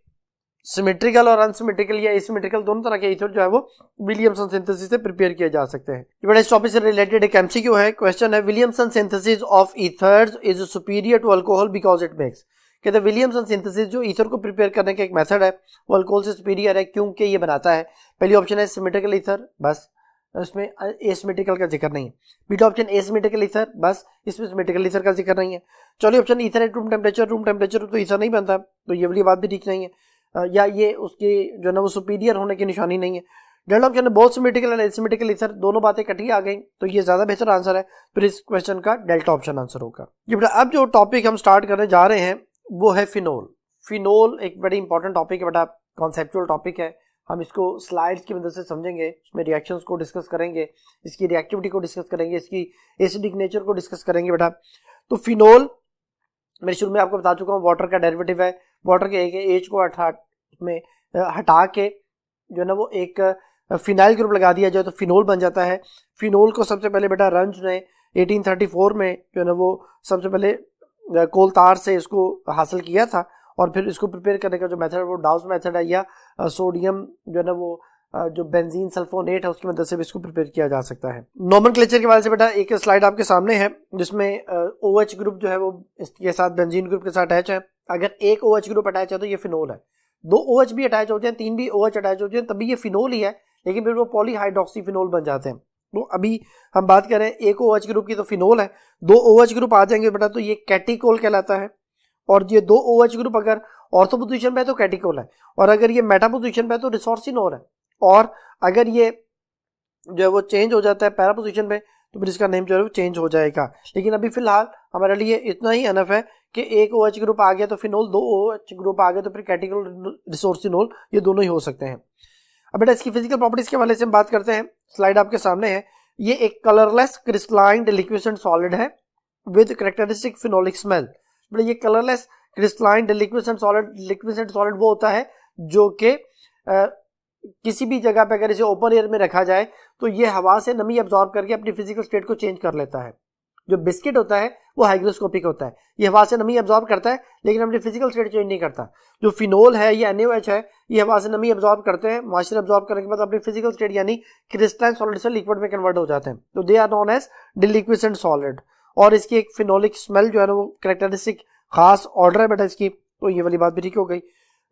A: सिमेट्रिकल और अनसिमेट्रिकल या एसिमेट्रिकल दोनों तरह के ईथर जो है वो विलियमसन सिंथेसिस से प्रिपेयर किए जा सकते हैं। ये बड़ा इस टॉपिक से रिलेटेड एक एमसीक्यू है, क्वेश्चन है Williamson synthesis of ethers is superior to alcohol because it makes. कहते हैं विलियमसन सिंथेसिस जो ईथर को प्रिपेयर करने का एक मेथड है वो अल्कोहल से सुपीरियर है क्योंकि ये बनाता है। पहली ऑप्शन है सिमेट्रिकल ईथर, बस इसमें एसिमेट्रिकल का जिक्र नहीं है। बीटा ऑप्शन एसिमेट्रिकल ईथर, बस इसमें सिमेट्रिकल ईथर का जिक्र नहीं है। चौथी option ether at room temperature तो ईथर नहीं बनता, तो ये वाली बात भी ठीक नहीं है, या ये उसकी जो है ना वो सुपीरियर होने की निशानी नहीं है। डेल्टा ऑप्शन है both symmetrical and asymmetrical ether, दोनों बातें इकट्ठी आ गई, तो ये ज्यादा बेहतर आंसर है, फिर इस क्वेश्चन का डेल्टा ऑप्शन आंसर होगा। ये बेटा अब जो टॉपिक हम स्टार्ट करने जा रहे हैं वो है फिनोल। फिनोल एक बड़ी इंपॉर्टेंट टॉपिक है बेटा, कॉन्सेप्चुअल टॉपिक है। हम इसको स्लाइड्स की मदद से समझेंगे, उसमें रिएक्शंस को डिस्कस करेंगे, इसकी रिएक्टिविटी को डिस्कस करेंगे, इसकी एसिडिक नेचर को डिस्कस करेंगे बेटा। तो फिनोल मैं शुरू में आपको बता चुका हूँ वाटर का डेरिवेटिव है। वाटर के एक एच को हटा के जो है ना वो एक फिनाइल ग्रुप लगा दिया जाए तो फिनोल बन जाता है। फिनोल को सबसे पहले बेटा रंज ने 1834 में जो है ना वो सबसे पहले कोल तार से इसको हासिल किया था और फिर इसको प्रिपेयर करने का जो मेथड है वो डाउस मेथड है या सोडियम जो है ना वो जो बेंजीन सल्फोनेट है उसकी मदद से भी इसको प्रिपेयर किया जा सकता है। नॉमेनक्लेचर के बारे से बेटा एक स्लाइड आपके सामने है जिसमें OH ग्रुप जो है वो इसके साथ बेंजीन ग्रुप के साथ अटैच है। अगर एक OH ग्रुप अटैच है तो ये फिनोल है, 2 OH भी अटैच हो जाए, 3 भी OH अटैच हो जाए तभी ये फिनोल ही है, लेकिन फिर वो पॉलीहाइड्रोक्सीफिनोल बन जाते हैं। तो अभी हम बात करें एक OH ग्रुप की तो फिनोल है, 2 OH ग्रुप आ जाएंगे बेटा तो ये कैटिकोल कहलाता है, और ये 2 OH ग्रुप अगर ऑर्थो पोजीशन पे है तो कैटिकोल है, और अगर ये मेटा पोजीशन पे है तो रिसोर्सिनोल है, और अगर ये जो है वो चेंज हो जाता है पैरा पोजीशन पे तो फिर इसका नेम जो है वो चेंज हो जाएगा। लेकिन अभी फिलहाल हमारे लिए इतना ही एनफ है कि एक OH ग्रुप आ गया तो फिनोल, 2 OH ग्रुप आ गए तो फिर कैटिकोल रिसोर्सिनोल, ये दोनों ही हो सकते हैं। अब बेटा इसकी फिजिकल प्रॉपर्टीज के हवाले से हम बात करते हैं, स्लाइड आपके सामने है। ये एक कलरलेस क्रिस्टलाइन लिक्विड सॉलिड है विद कैरेक्टरिस्टिक फिनोलिक स्मेल। ये कलरलेस क्रिस्टलाइन लिक्विड सॉलिड वो होता है जो कि किसी भी जगह पे अगर इसे ओपन एयर में रखा जाए तो ये हवा से नमी अब्सॉर्ब करके अपनी फिजिकल स्टेट को चेंज कर लेता है। जो बिस्किट होता है वो हाइग्रोस्कोपिक होता है, ये हवा से नमी अब्सॉर्ब करता है लेकिन अपनी फिजिकल स्टेट चेंज नहीं करता। जो फिनोल है या NaOH है ये हवा से नमी अब्सॉर्ब करते हैं, मॉइस्चर अब्सॉर्ब करने के बाद अपनी फिजिकल स्टेट यानी क्रिस्टलाइन सॉलिड से लिक्विड में कन्वर्ट हो जाते हैं, तो they are known as deliquescent solid. और इसकी एक फिनोलिक स्मेल जो है ना वो कैरेक्टरिस्टिक खास ऑर्डर है बेटा इसकी, तो ये वाली बात भी ठीक हो गई।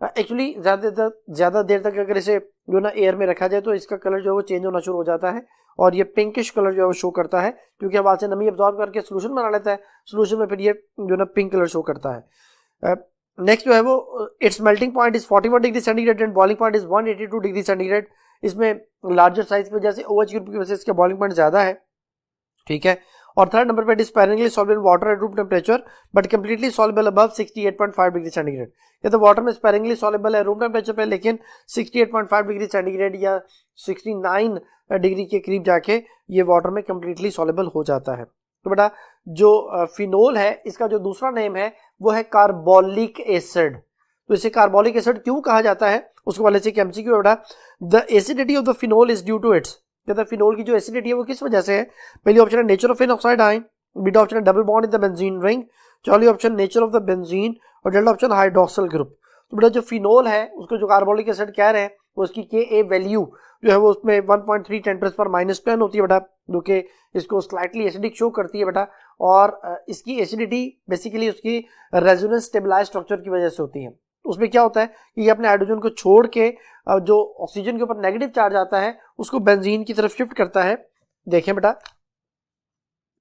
A: एक्चुअली ज्यादा देर तक अगर इसे जो ना एयर में रखा जाए तो इसका कलर जो है वो चेंज होना शुरू हो जाता है और ये पिंकिश कलर जो है वो शो करता है, क्योंकि हवा से नमी अब्सॉर्ब करके सोल्यूशन बना लेता है, सोल्यूशन में फिर ये जो ना पिंक कलर शो करता है। नेक्स्ट जो है वो it's melting point is 41 degree centigrade and boiling point is 182 degree centigrade. इसमें लार्जर साइज की वजह से OH ग्रुप की वजह से इसका बॉइलिंग पॉइंट ज्यादा है, ठीक है। और थर्ड नंबर पे sparingly soluble in water at room temperature but completely soluble above 68.5 degree centigrade. ये तो वाटर में स्पेरिंगली सॉल्युबल है रूम टेम्परेचर पे, लेकिन 68.5 डिग्री सेंटीग्रेड या 69 डिग्री के करीब जाके ये वाटर में कंप्लीटली सॉल्युबल हो जाता है। तो बेटा जो फिनोल है इसका जो दूसरा नेम है वो है कार्बोलिक एसिड। तो इसे कार्बोलिक एसिड क्यों कहा जाता है उसके वाले से एमसीक्यू है बेटा। The acidity of the phenol is due to its, कहता है फिनोल की जो एसिडिटी है वो किस वजह से है। पहली ऑप्शन है nature of phenoxide ion, beta option है double bond in the benzene ring, चौथी option nature of the benzene, और डेल्टा ऑप्शन हाइड्रोक्सिल ग्रुप। तो बेटा जो फिनोल है उसको जो कार्बोलिक एसिड कह रहे हैं वो उसकी Ka वैल्यू जो है वो उसमें 1.3 10⁻⁻10 होती है बेटा, जो कि इसको स्लाइटली एसिडिक शो करती है बेटा, और इसकी एसिडिटी बेसिकली उसकी रेजोनेंस स्टेबलाइज स्ट्रक्चर की वजह से होती है। उसमें क्या होता है कि ये अपने हाइड्रोजन को छोड़ के जो ऑक्सीजन के ऊपर नेगेटिव चार्ज आता है उसको बेंजीन की तरफ शिफ्ट करता है। देखें बेटा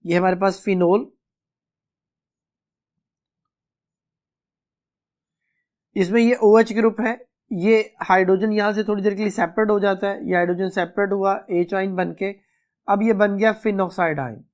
A: ये हमारे पास फिनोल, इसमें ये OH ग्रुप है, ये हाइड्रोजन यहां से थोड़ी देर के लिए सेपरेट हो जाता है, ये हाइड्रोजन सेपरेट हुआ H आयन बन के, अब ये बन गया फिनॉक्साइड आयन।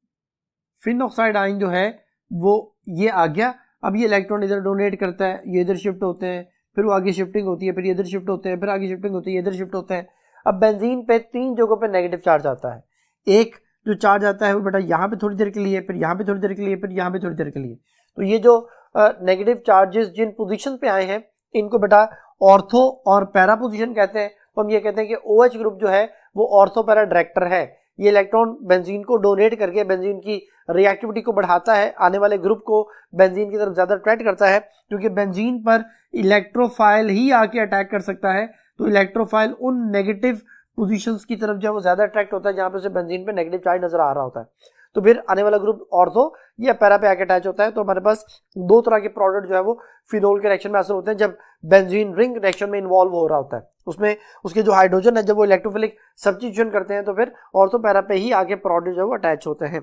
A: फिनॉक्साइड आयन जो है वो ये आ गया, अब ये इलेक्ट्रॉन इधर डोनेट करता है, ये इधर शिफ्ट होते हैं, फिर वो आगे शिफ्टिंग होती है, फिर इधर शिफ्ट होते हैं, फिर आगे शिफ्टिंग होती है, इधर शिफ्ट होते हैं। अब बेंजीन पे 3 जगहों पे नेगेटिव चार्ज आता है। एक जो चार्ज आता है वो बेटा यहाँ पे थोड़ी देर के लिए, फिर यहाँ पे थोड़ी देर के लिए, फिर यहाँ पे थोड़ी देर के लिए। तो ये जो नेगेटिव चार्जेस जिन पोजीशन पे आए हैं इनको बेटा ऑर्थो और पैरा पोजीशन कहते हैं। तो हम ये कहते हैं कि OH ग्रुप जो है वो ऑर्थो पैरा डायरेक्टर है। ये इलेक्ट्रॉन बेंजीन को डोनेट करके बेंजीन की रिएक्टिविटी को बढ़ाता है, आने वाले ग्रुप को बेंजीन की तरफ ज्यादा अट्रैक्ट करता है, क्योंकि बेंजीन पर इलेक्ट्रोफाइल ही आके अटैक कर सकता है। तो इलेक्ट्रोफाइल उन नेगेटिव पोजीशंस की तरफ जो है वो ज्यादा अट्रैक्ट होता है जहां पे उसे बेंजीन पे नेगेटिव चार्ज नजर आ रहा होता है। तो फिर आने वाला ग्रुप ऑर्थो या पैरा पे आके अटैच होता है। तो हमारे पास दो तरह के प्रोडक्ट जो है वो फिनोल के रिएक्शन में असर होते हैं जब बेंजीन रिंग रिएक्शन में इन्वॉल्व हो रहा होता है। उसमें उसके जो हाइड्रोजन है जब वो इलेक्ट्रोफिलिक सब्स्टिट्यूशन करते हैं तो फिर ऑर्थो पैरा पे ही आगे प्रोडक्ट जो है वो अटैच होते हैं।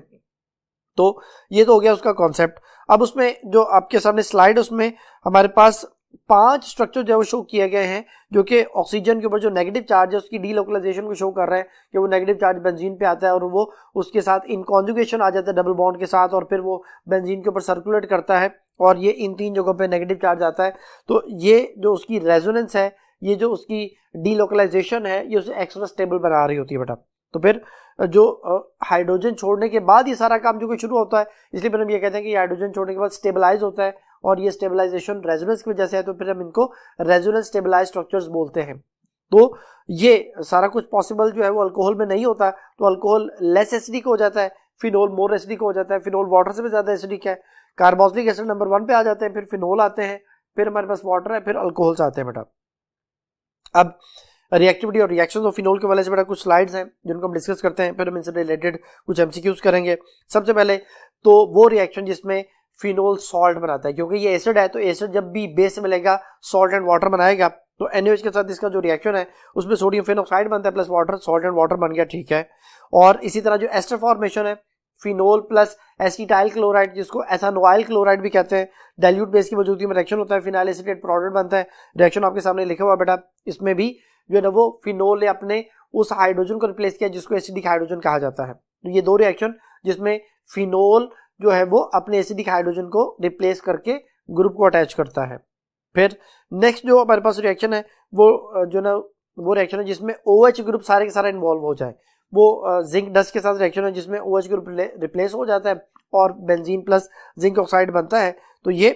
A: तो ये तो हो गया उसका कॉन्सेप्ट। अब उसमें जो आपके सामने स्लाइड उसमें हमारे पास 5 स्ट्रक्चर जो है वो शो किए गए हैं जो कि ऑक्सीजन के ऊपर जो नेगेटिव चार्ज है उसकी डीलोकलाइजेशन को शो कर रहे हैं कि वो नेगेटिव चार्ज बेंजीन पे आता है और वो उसके साथ इन कॉन्जुगेशन आ जाता है डबल बॉन्ड के साथ और फिर वो बेंजीन के ऊपर सर्कुलेट करता है और ये इन 3 जगहों पे नेगेटिव चार्ज आता है। तो ये जो उसकी रेजोनेंस है, ये जो उसकी डीलोकलाइजेशन है, ये उसे एक्स्ट्रा स्टेबल बना रही होती है बेटा। तो फिर जो हाइड्रोजन छोड़ने के बाद ये सारा काम जो कि शुरू होता है, इसलिए फिर हम ये कहते हैं कि हाइड्रोजन छोड़ने के बाद स्टेबलाइज होता है और ये स्टेबलाइजेशन रेजोनेंस की वजह से है, तो फिर हम इनको रेजोनेंस स्टेबलाइज स्ट्रक्चर्स बोलते हैं। तो ये सारा कुछ पॉसिबल जो है वो अल्कोहल में नहीं होता। तो अल्कोहल लेस एसिडिक हो जाता है, फिनोल मोर एसिडिक हो जाता है, फिनोल वाटर से भी ज्यादा एसिडिक है, कार्बोक्सिलिक एसिड नंबर 1 पे आ जाते हैं, फिर फिनोल आते हैं, फिर हमारे पास वाटर है, फिर अल्कोहल्स आते हैं बेटा। अब रिएक्टिविटी और रिएक्शंस ऑफ फिनोल के वाले से बेटा कुछ स्लाइड्स हैं जिनको हम डिस्कस करते हैं, फिर हम इनसे रिलेटेड कुछ एमसीक्यूज करेंगे। सबसे पहले तो वो रिएक्शन जिसमें फिनोल सॉल्ट बनाता है, क्योंकि ये एसिड है तो एसिड जब भी बेस से मिलेगा सॉल्ट एंड वाटर बनाएगा। तो NaOH के साथ इसका जो रिएक्शन है उसमें सोडियम फेनोक्साइड बनता है plus water, salt and water बन गया, ठीक है। और इसी तरह जो एस्टर फॉर्मेशन है, फिनोल प्लस एसिटाइल क्लोराइड जिसको एथानोइल क्लोराइड भी कहते हैं, डाइल्यूट बेस की मौजूदगी में रिएक्शन होता है, फिनाइल एसिटेट प्रोडक्ट बनता है। रिएक्शन आपके सामने लिखा हुआ बेटा, इसमें भी जो है ना वो फिनोल ने अपने उस हाइड्रोजन को रिप्लेस किया जिसको एसिडिक हाइड्रोजन कहा जाता है। तो ये दो रिएक्शन जिसमें फिनोल जो है वो अपने एसिडिक हाइड्रोजन को रिप्लेस करके ग्रुप को अटैच करता है। फिर नेक्स्ट जो हमारे पास रिएक्शन है वो जो ना वो रिएक्शन है जिसमें OH ग्रुप सारे के सारे इन्वॉल्व हो जाए। वो जिंक डस्ट के साथ रिएक्शन है जिसमें OH ग्रुप रिप्लेस हो जाता है और बेंजीन प्लस जिंक ऑक्साइड बनता है। तो ये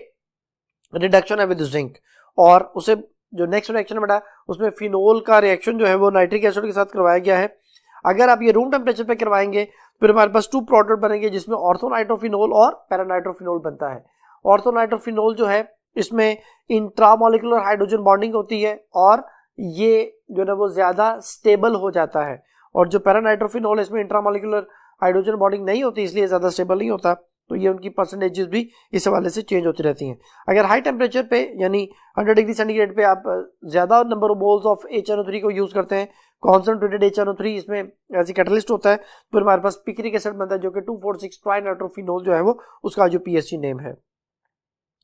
A: रिडक्शन है विद जिंक। और उसे जो नेक्स्ट रिएक्शन है बेटा उसमें फिनोल का रिएक्शन जो है वो नाइट्रिक एसिड के साथ करवाया गया है। अगर आप ये रूम टेम्परेचर पे करवाएंगे फिर हमारे पास 2 प्रोडक्ट बनेंगे जिसमें ऑर्थोनाइट्रोफिनोल और पैरानाइट्रोफिनोल बनता है। ऑर्थोनाइट्रोफिनोल जो है इसमें इंट्रामोलिकुलर हाइड्रोजन बॉन्डिंग होती है और ये जो है वो ज्यादा स्टेबल हो जाता है, और जो पैरानाइट्रोफिनोल है इसमें इंट्रामोलिकुलर हाइड्रोजन बॉन्डिंग नहीं होती इसलिए ज्यादा स्टेबल नहीं होता। तो ये उनकी परसेंटेजेस भी इस हवाले से चेंज होती रहती हैं। अगर हाई टेम्परेचर पे यानी 100 डिग्री सेंटीग्रेड पे आप ज्यादा number of moles of HNO3 को यूज करते हैं, कॉन्सेंट्रेटेड HNO3 इसमें एज ए कैटलिस्ट होता है, फिर हमारे पास पिक्रिक एसिड बनता है जो कि 2,4,6 ट्राइनाइट्रोफिनोल जो है वो उसका जो PSC नेम है।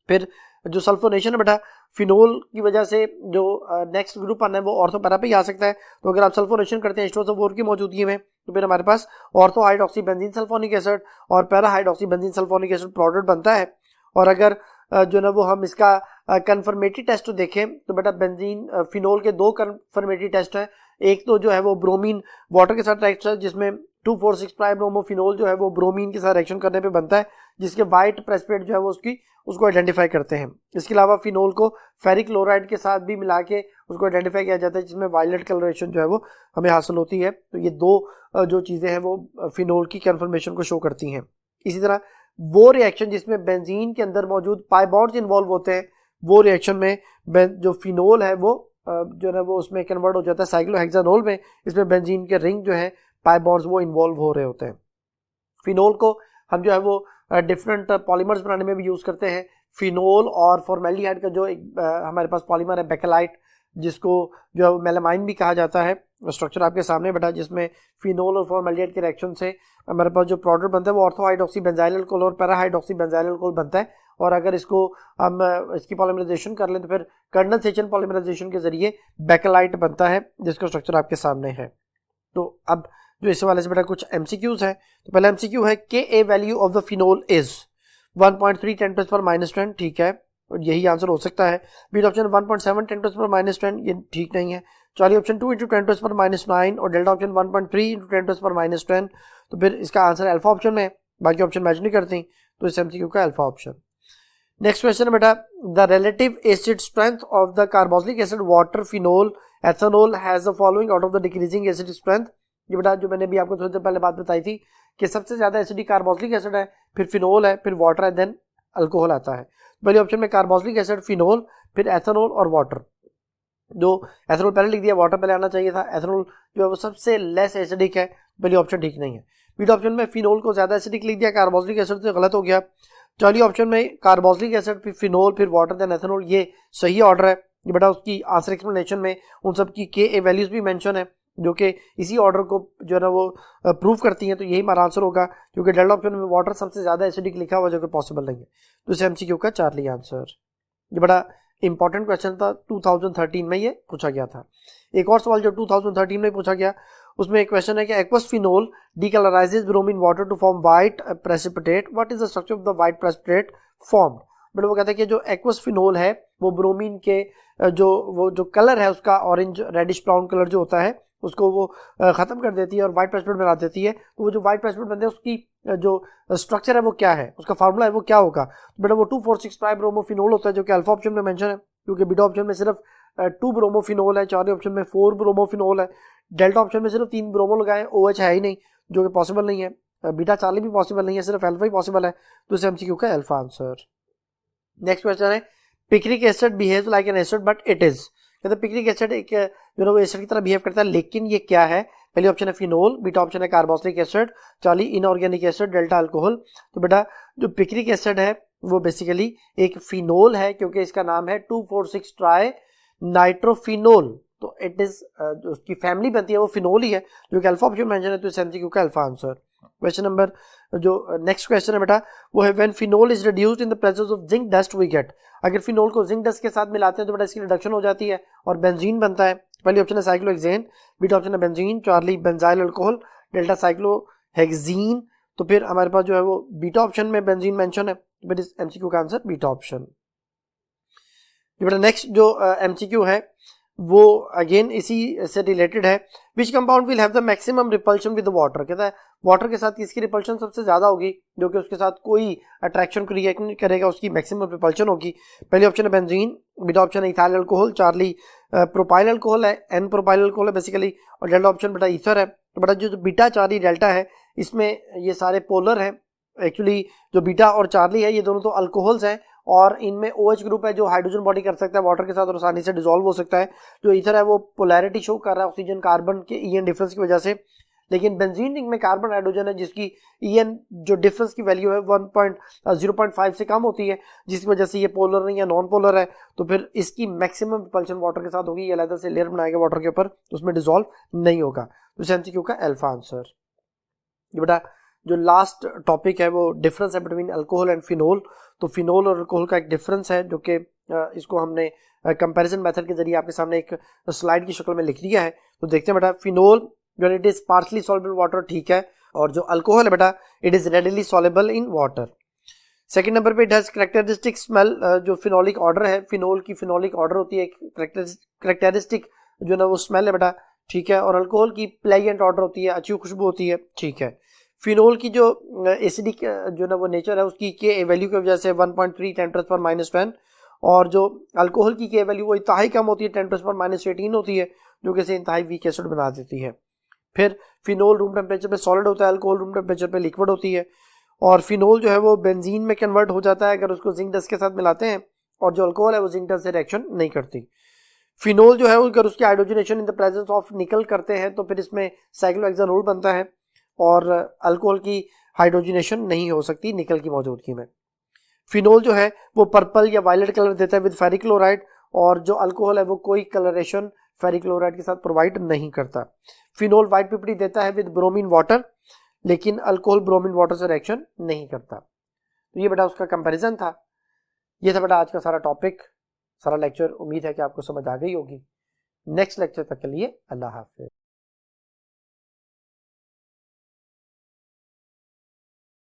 A: फिर जो सल्फोनेशन है बेटा फिनोल की वजह से जो नेक्स्ट ग्रुप आना है वो ऑर्थो पैरा पे ही आ सकता है। तो अगर आप सल्फोनेशन करते हैं H2SO4 की मौजूदगी में तो फिर हमारे पास ortho hydroxy benzene sulphonic acid और para hydroxy benzene sulphonic acid product बनता है। और अगर जो ना वो हम इसका कन्फर्मेटरी टेस्ट देखें तो बेटा बेंजीन फिनोल के 2 कन्फर्मेटरी टेस्ट हैं। एक तो जो है वो ब्रोमीन वाटर के साथ रिएक्शन है जिसमें 2,4,6 ट्राइब्रोमोफिनोल जो है वो ब्रोमीन के साथ रिएक्शन करने पे बनता है, जिसके वाइट प्रेसिपिटेट जो है वो उसको आइडेंटिफाई करते हैं। इसके अलावा फिनोल को फेरिक क्लोराइड के साथ भी मिला के उसको आइडेंटिफाई किया जाता है जिसमें वायलेट कलरेशन जो है वो हमें हासिल होती है। तो ये 2 जो चीजें हैं वो फिनोल की कन्फर्मेशन को शो करती हैं। इसी तरह वो रिएक्शन जिसमें बेंजीन के अंदर मौजूद पाई बॉन्ड्स इन्वॉल्व होते हैं, वो रिएक्शन में जो फिनोल है वो जो है वो उसमें कन्वर्ट हो जाता है साइक्लोहेक्सानोल में। इसमें बेंजीन के रिंग जो है पाई बॉन्ड्स वो इन्वॉल्व हो रहे होते हैं। फिनोल को हम जो है वो डिफरेंट पॉलीमर्स बनाने में भी यूज करते हैं। फिनोल और फॉर्मेल्डिहाइड का जो एक हमारे पास पॉलीमर है बेकेलाइट, जिसको जो है मेलामाइन भी कहा जाता है, स्ट्रक्चर आपके सामने बैठा जिसमें फिनोल और फॉर्मेल्डिहाइड के रिएक्शन से हमारे पास जो प्रोडक्ट बनता है वो ऑर्थो हाइड्रोक्सी बेंजाइल अल्कोहल और पैरा हाइड्रोक्सी बेंजाइल अल्कोहल बनता है। और अगर इसको हम इसकी पॉलीमराइजेशन कर लें तो फिर कंडेंसेशन पॉलीमराइजेशन के जरिए बेकेलाइट बनता है जिसका स्ट्रक्चर आपके सामने है। तो अब जो इस वाले से बेटा कुछ MCQs है। तो पहला MCQ है Ka value of the phenol is 1.3 10⁻⁻10, ठीक है, और यही आंसर हो सकता है। बी ऑप्शन 1.7 10⁻10, ये ठीक नहीं है। चौथी ऑप्शन 2 × 10⁻9 और डेल्टा ऑप्शन 1.3 × 10⁻10। तो फिर इसका आंसर अल्फा ऑप्शन में है, बाकी ऑप्शन मैच नहीं करती, तो इस MCQ का अल्फा ऑप्शन। नेक्स्ट क्वेश्चन है बेटा, the relative acid strength of the carboxylic acid water phenol ethanol has the following out of the decreasing acid strength. ये बेटा जो मैंने भी आपको थोड़ी देर पहले बात बताई थी कि सबसे ज्यादा एसिडिक कार्बोक्सिलिक एसिड है, फिर फिनोल है, फिर वाटर है, देन अल्कोहल आता है। पहले ऑप्शन में कार्बोक्सिलिक एसिड, फिनोल, फिर एथेनॉल और वाटर। जो एथेनॉल पहले लिख दिया, वाटर पहले आना चाहिए था। एथेनॉल जो है वो सबसे लेस एसिडिक है, पहले ऑप्शन ठीक नहीं है। बीट ऑप्शन में फिनोल को ज्यादा एसिडिक लिख दिया, कार्बोक्सिलिक एसिड से गलत हो गया। चौथी ऑप्शन में कार्बोक्सिलिक एसिड, फिर फिनोल, फिर वाटर, देन एथेनॉल, ये सही ऑर्डर है। ये बेटा उसकी आंसर एक्सप्लेनेशन में उन सब की के वैल्यूज भी मेंशन है जो कि इसी ऑर्डर को जो है ना वो प्रूव करती हैं, तो यही हमारा आंसर होगा, क्योंकि डेल्टा ऑप्शन में वाटर सबसे ज्यादा एसिडिक लिखा हुआ जो कि पॉसिबल नहीं है। तो इसे एमसीक्यू का चार्ली आंसर। ये बड़ा इंपॉर्टेंट क्वेश्चन था, 2013 में ये पूछा गया था। एक और सवाल जो 2013 में पूछा गया, उसमें एक क्वेश्चन है कि aqueous phenol decolourises bromine water to form white precipitate, what is the structure of the white precipitate formed. But वो कहता है कि जो एक्वस फिनोल है वो ब्रोमीन के जो कलर है उसका ऑरेंज रेडिश ब्राउन कलर जो होता है उसको वो खत्म कर देती है और व्हाइट प्रेसिपिटेट बना देती है। तो वो जो व्हाइट प्रेसिपिटेट बनते हैं उसकी जो स्ट्रक्चर है वो क्या है, उसका फार्मूला है वो क्या होगा। तो बेटा वो 2,4,6 ट्राइब्रोमोफिनोल होता है जो कि अल्फा ऑप्शन में मेंशन है, क्योंकि बीटा ऑप्शन में सिर्फ 2 ब्रोमोफिनोल है, चौथे ऑप्शन में 4 ब्रोमोफिनोल है, डेल्टा ऑप्शन में सिर्फ 3 ब्रोमो लगाए, OH है ही नहीं जो कि पॉसिबल नहीं है, बीटा चार्ली भी पॉसिबल नहीं है, सिर्फ अल्फा ही पॉसिबल है। तो इसे एमसीक्यू का अल्फा आंसर। नेक्स्ट क्वेश्चन है, picric acid behaves like an acid but it is. कहते पिक्रिक एसिड एक जो है वो एसिड की तरह बिहेव करता है, लेकिन ये क्या है। पहली ऑप्शन है फिनोल, बीटा ऑप्शन है carboxylic acid, Charlie inorganic acid, delta alcohol. तो बेटा जो पिक्रिक एसिड है वो बेसिकली एक फिनोल है, क्योंकि इसका नाम है 2,4,6 ट्राई नाइट्रोफिनोल। तो इट इज जो उसकी फैमिली बनती है वो फिनोल ही है, जो कि अल्फा ऑप्शन मेंशन है। तो इस एमसीक्यू का अल्फा आंसर। क्वेश्चन नंबर जो नेक्स्ट क्वेश्चन है बेटा वो है, when phenol is reduced in the presence of zinc dust we get. अगर फिनोल को जिंक डस्ट के साथ मिलाते हैं तो बेटा इसकी रिडक्शन हो जाती है और बेंजीन बनता है। पहली ऑप्शन है साइक्लोहेक्सेन, बीटा ऑप्शन है benzene, Charlie benzyl alcohol, delta cyclohexene. तो फिर हमारे पास जो है वो बीटा ऑप्शन में बेंजीन मेंशन है, बट इस एमसीक्यू का आंसर बीटा ऑप्शन। बेटा नेक्स्ट जो एमसीक्यू है वो अगेन इसी से रिलेटेड है, which compound will have the maximum repulsion with water. कहता है वाटर के साथ किसकी रिपल्शन सबसे ज्यादा होगी, जो कि उसके साथ कोई अट्रैक्शन क्रिएट नहीं करेगा, उसकी मैक्सिमम रिपल्शन होगी। पहली ऑप्शन है बेंजीन, बीटा ऑप्शन है ethyl alcohol, Charlie propyl alcohol है, एन प्रोपाइल अल्कोहल है बेसिकली, और डेल्टा ऑप्शन बेटा ईथर है। तो बेटा जो बीटा चार्ली डेल्टा है इसमें ये सारे पोलर हैं। एक्चुअली जो बीटा और चार्ली है ये दोनों तो अल्कोहल्स हैं, और इनमें OH ग्रुप है जो हाइड्रोजन बॉडी कर सकता है वाटर के साथ और आसानी से डिसॉल्व हो सकता है। जो ईथर है वो पोलैरिटी शो कर रहा है ऑक्सीजन कार्बन के EN डिफरेंस की वजह से, लेकिन बेंजीन रिंग में कार्बन हाइड्रोजन है जिसकी EN जो डिफरेंस की वैल्यू है 0.5 से कम होती है, जिसकी वजह से ये पोलर नहीं या नॉन पोलर है। तो फिर इसकी मैक्सिमम रिपल्शन वाटर के साथ होगी, ये अलग से लेयर बनाएगा वाटर के ऊपर, तो उसमें डिसॉल्व नहीं होगा। तो एमसीक्यू का अल्फा आंसर। ये बेटा जो लास्ट टॉपिक है वो डिफरेंस है बिटवीन अल्कोहल एंड फिनोल। तो फिनोल और अल्कोहल का एक डिफरेंस है जो कि इसको हमने कंपैरिजन मेथड के जरिए आपके सामने एक स्लाइड की शक्ल में लिख दिया है। तो देखते हैं बेटा, फिनोल जो it is partially soluble water, ठीक है, और जो अल्कोहल है बेटा it is readily soluble in water. Second number पे इट हैज कैरेक्टरिस्टिक स्मेल, जो फिनोलिक ऑर्डर है, फिनोल की फिनोलिक ऑर्डर होती है, कैरेक्टरिस्टिक जो ना वो स्मेल है बेटा, ठीक है, और अल्कोहल की प्लेजेंट ऑर्डर होती है, अच्छी खुशबू होती है, ठीक है। फिनोल की जो एसिडिक जो ना वो नेचर है उसकी के वैल्यू की वजह से 1.3 10⁻⁻10, और जो अल्कोहल की के वैल्यू वो इंतहाई कम होती है 10⁻⁻18 होती है, जो कि इसे इंतहाई वीक एसिड बना देती है। फिर फिनोल रूम टेम्परेचर पे सॉलिड होता है, अल्कोहल रूम टेम्परेचर पे लिक्विड होती है, और फिनोल जो है वो बेंजीन में कन्वर्ट हो जाता है अगर उसको जिंक डस्ट के साथ मिलाते हैं, और जो अल्कोहल है वो जिंक डस्ट से रिएक्शन नहीं करती। फिनोल जो है अगर उसकी hydrogenation in the presence of निकल करते हैं तो फिर इसमें साइक्लोहेक्सानोल बनता है, और अल्कोहल की हाइड्रोजनेशन नहीं हो सकती निकल की मौजूदगी में। फिनोल जो है वो पर्पल या वायलेट कलर देता है विद फेरिक क्लोराइड, और जो अल्कोहल है वो कोई कलरेशन फेरिक क्लोराइड के साथ प्रोवाइड नहीं करता। फिनोल व्हाइट पिपड़ी देता है विद ब्रोमीन वाटर, लेकिन अल्कोहल ब्रोमीन वाटर से रिएक्शन नहीं करता। तो ये बेटा उसका कंपैरिजन था। ये था बेटा आज का सारा टॉपिक, सारा लेक्चर। उम्मीद है कि आपको समझ आ गई होगी। नेक्स्ट लेक्चर तक के लिए अल्लाह हाफिज।